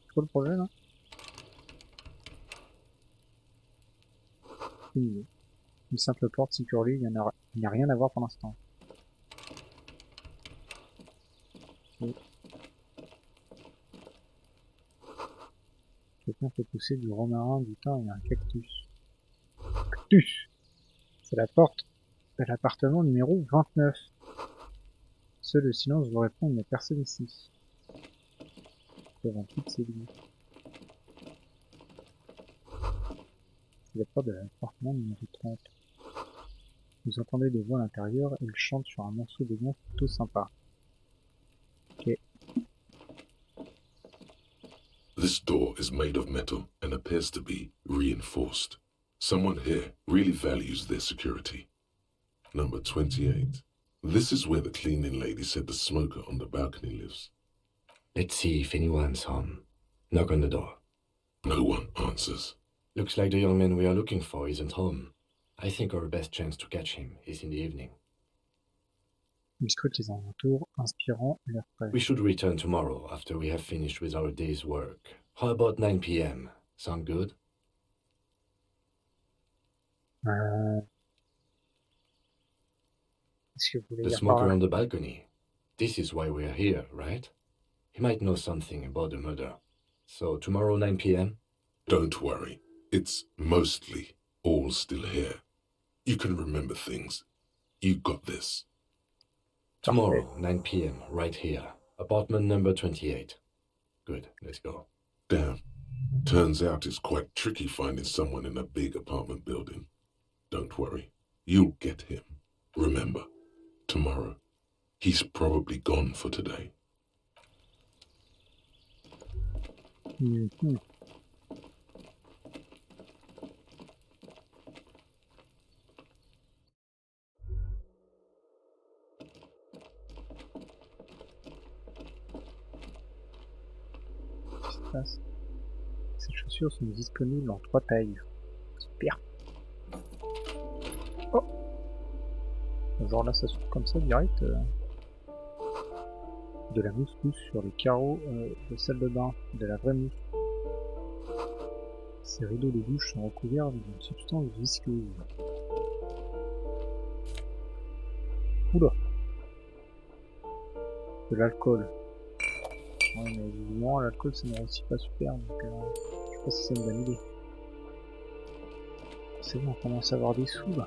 C'est quoi le problème là? Une simple porte sécurisée, il n'y a rien à voir pour l'instant. Quelqu'un fait pousser du romarin, du thym et un cactus. Cactus! C'est la porte de l'appartement numéro 29. Seul le silence vous répond, il n'y a personne ici. 28, c'est lui. C'est la porte de l'appartement numéro 30. Vous entendez des voix à l'intérieur et ils chantent sur un morceau de violon plutôt sympa. Ok. This door is made of metal and appears to be reinforced. Someone here really values their security. Number 28. This is where the cleaning lady said the smoker on the balcony lives. Let's see if anyone's home. Knock on the door. No one answers. Looks like the young man we are looking for isn't home. I think our best chance to catch him is in the evening. Il scrute les alentours, inspirant l'air frais. We should return tomorrow after we have finished with our day's work. How about 9 p.m.? Sound good? Est-ce que vous voulez The dire smoker par là? on the balcony. This is why we are here, right? He might know something about the murder. So tomorrow 9 p.m.? Don't worry. It's mostly all still here. You can remember things. You got this. Tomorrow, 9 p.m., right here. Apartment number 28. Good, let's go. Damn. Turns out it's quite tricky finding someone in a big apartment building. Don't worry. You'll get him. Remember, tomorrow. He's probably gone for today. Mm-hmm. Ces chaussures sont disponibles en 3 tailles. Super. Oh. Genre là ça s'ouvre comme ça direct. De la mousse pousse sur les carreaux de salle de bain. De la vraie mousse. Ces rideaux de douche sont recouverts d'une substance visqueuse. Oula. De l'alcool. Ouais, mais évidemment, l'alcool ça ne réussit pas super, donc je sais pas si c'est une bonne idée. C'est bon, on commence à avoir des sous là.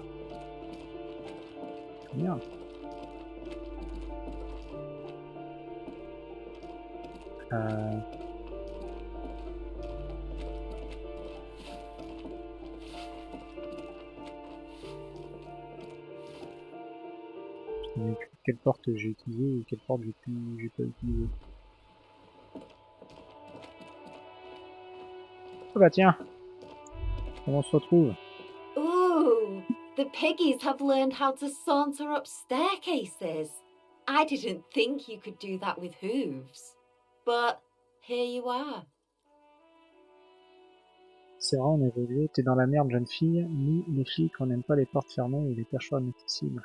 C'est bien. Quelle porte j'ai utilisé et quelle porte j'ai pas utilisé. Oh bah tiens, comment on se retrouve? Ooh, the piggies have learned how to saunter up staircases. I didn't think you could do that with hooves. But here you are. C'est vrai, on est évolué. T'es dans la merde, jeune fille. Nous, les flics, on n'aime pas les portes fermées et les perchoirs inaccessibles.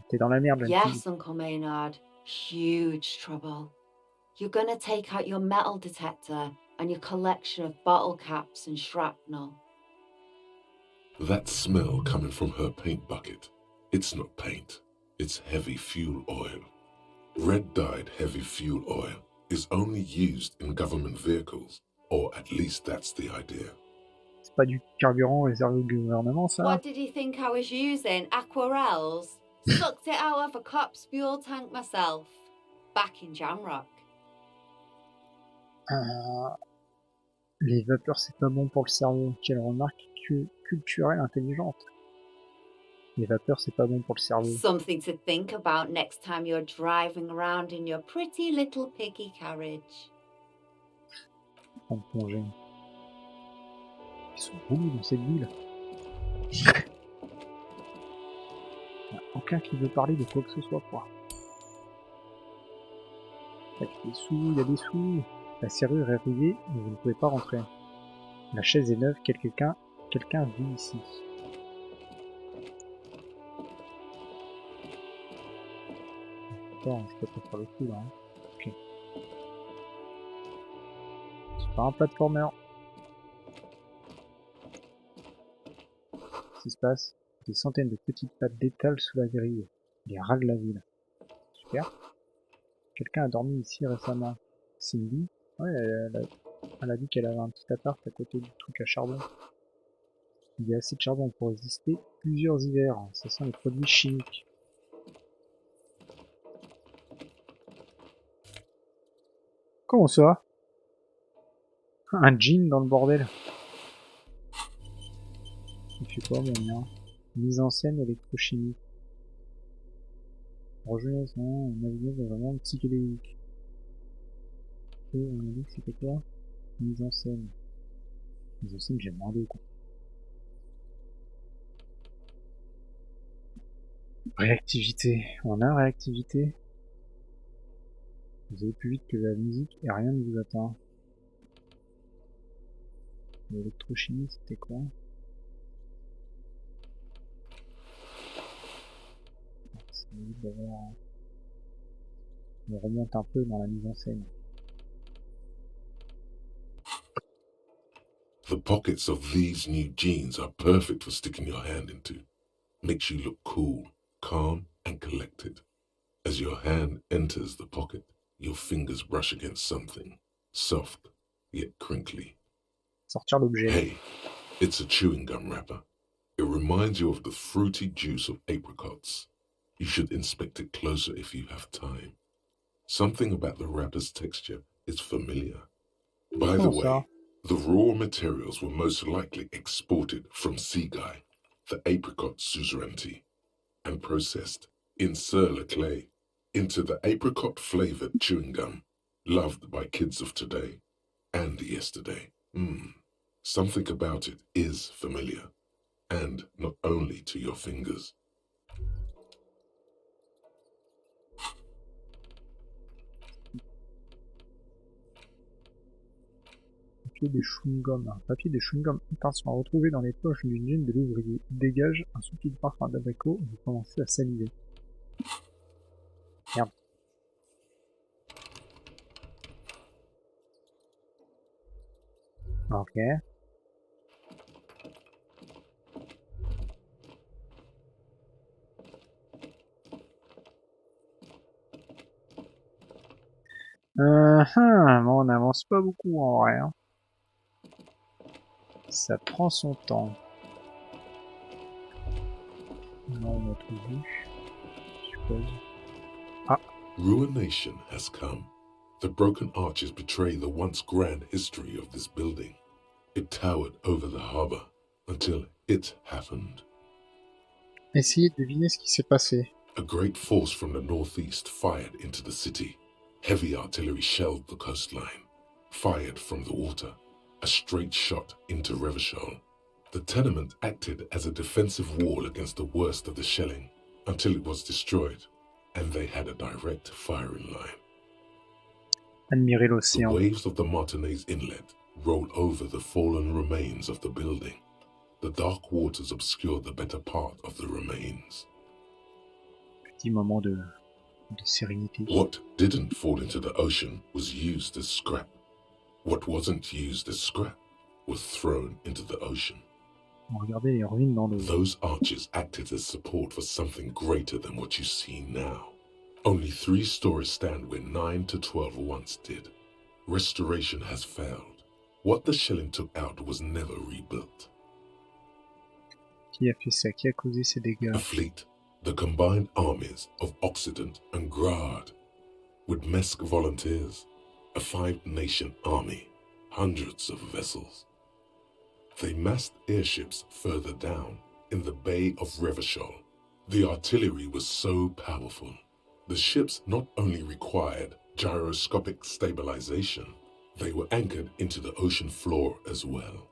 T'es dans la merde, jeune fille. Yes, Uncle Maynard. Huge trouble. You're gonna take out your metal detector and your collection of bottle caps and shrapnel. That smell coming from her paint bucket. It's not paint. It's heavy fuel oil. Red-dyed heavy fuel oil is only used in government vehicles, or at least that's the idea. C'est pas du carburant réservé au gouvernement, ça? What did he think I was using? Aquarels? Sucked it out of a cop's fuel tank myself. Back in Jamrock. Les vapeurs, c'est pas bon pour le cerveau. Quelle remarque culturelle intelligente. Les vapeurs, c'est pas bon pour le cerveau. Something to think about next time you're driving around in your pretty little piggy carriage. Prendre congé. Ils sont roulés dans cette ville. Il n'y a aucun qui veut parler de quoi que ce soit, quoi. Il y a des sous, il y a des sous. La serrure est rouillée et vous ne pouvez pas rentrer. La chaise est neuve, quelqu'un vit ici. Attends, je peux pas faire le coup là. Hein. Ok. C'est pas un platformer. Qu'est-ce qui se passe? Des centaines de petites pattes d'étal sous la grille. Les rats de la ville. Super. Quelqu'un a dormi ici récemment. Cindy? Ouais, elle a dit qu'elle avait un petit appart à côté du truc à charbon. Il y a assez de charbon pour résister plusieurs hivers. Ça sent les produits chimiques. Comment ça? Un jean dans le bordel? Il fait quoi, mon mien? Mise en scène électrochimique. Rejoignez son naviguer dans un monde psychédélique. Et on a dit que c'était quoi? Mise en scène. Mise en scène, j'ai demandé quoi. Réactivité. On a réactivité. Vous allez plus vite que la musique et rien ne vous atteint. L'électrochimie, c'était quoi? On remonte un peu dans la mise en scène. The pockets of these new jeans are perfect for sticking your hand into. Makes you look cool, calm, and collected. As your hand enters the pocket, your fingers brush against something, soft, yet crinkly. Sortir l'objet. Hey, it's a chewing gum wrapper. It reminds you of the fruity juice of apricots. You should inspect it closer if you have time. Something about the wrapper's texture is familiar. By the way, the raw materials were most likely exported from Seaguy, the apricot suzerainty, and processed in Sur-le-Clay into the apricot-flavored chewing gum, loved by kids of today and yesterday. Something about it is familiar, and not only to your fingers. Papier des chewing-gums. Papier des chewing-gums intensément retrouvé dans les poches du jean de l'ouvrier. Dégage un subtil parfum d'abricot et vous commencez à saliver. Merde. Ok. Bon, on n'avance pas beaucoup en vrai. Hein. Ça prend son temps. Non, on a tout vu. Je suppose. Ah. Ruination has come. The broken arches betray the once grand history of this building. It towered over the harbor until it happened. Essayez de deviner ce qui s'est passé. A great force from the northeast fired into the city. Heavy artillery shelled the coastline. Fired from the water. A straight shot into Revachol. The tenement acted as a defensive wall against the worst of the shelling until it was destroyed, and they had a direct firing line. Admirer The l'océan. waves of the Martinez Inlet roll over the fallen remains of the building. The dark waters obscure the better part of the remains. Petit moment de sérénité. What didn't fall into the ocean was used as scrap. What wasn't used as scrap was thrown into the ocean. Regardez les ruines dans l'eau. Those arches acted as support for something greater than what you see now. Only 3 stories stand where 9 to 12 once did. Restoration has failed. What the shelling took out was never rebuilt. Qui a fait ça? Qui a causé ces dégâts? A fleet, the combined armies of Occident and Grad, with Mesk volunteers, a 5-nation army, hundreds of vessels. They massed airships further down, in the Bay of Revachol. The artillery was so powerful. The ships not only required gyroscopic stabilization, they were anchored into the ocean floor as well.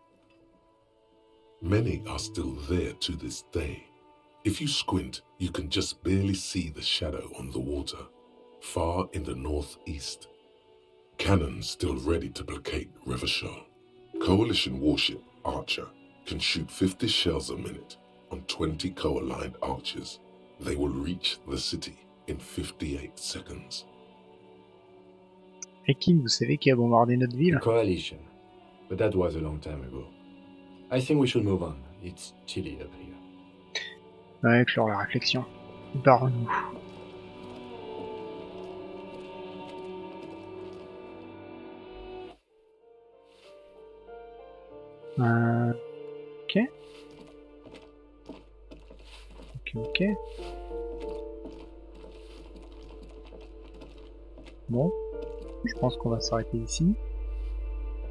Many are still there to this day. If you squint, you can just barely see the shadow on the water, far in the northeast. Cannons still ready to placate Revachol. Coalition warship Archer can shoot 50 shells a minute on 20 co-aligned archers. They will reach the city in 58 seconds. Et King, vous savez qui a bombardé notre ville? The coalition. But that was a long time ago. I think we should move on. It's chilly up here. Ouais, clore la réflexion. Barre-nous. Ok. Ok. Bon. Je pense qu'on va s'arrêter ici.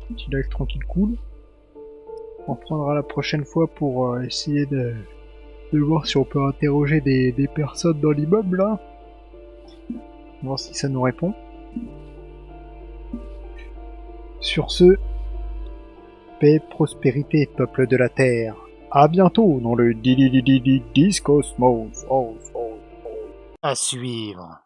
Petit live tranquille cool. On reprendra la prochaine fois pour essayer de voir si on peut interroger des personnes dans l'immeuble là. Voir si ça nous répond. Sur ce, paix, prospérité, peuple de la Terre. À bientôt dans le DYSCOSMOS. À suivre.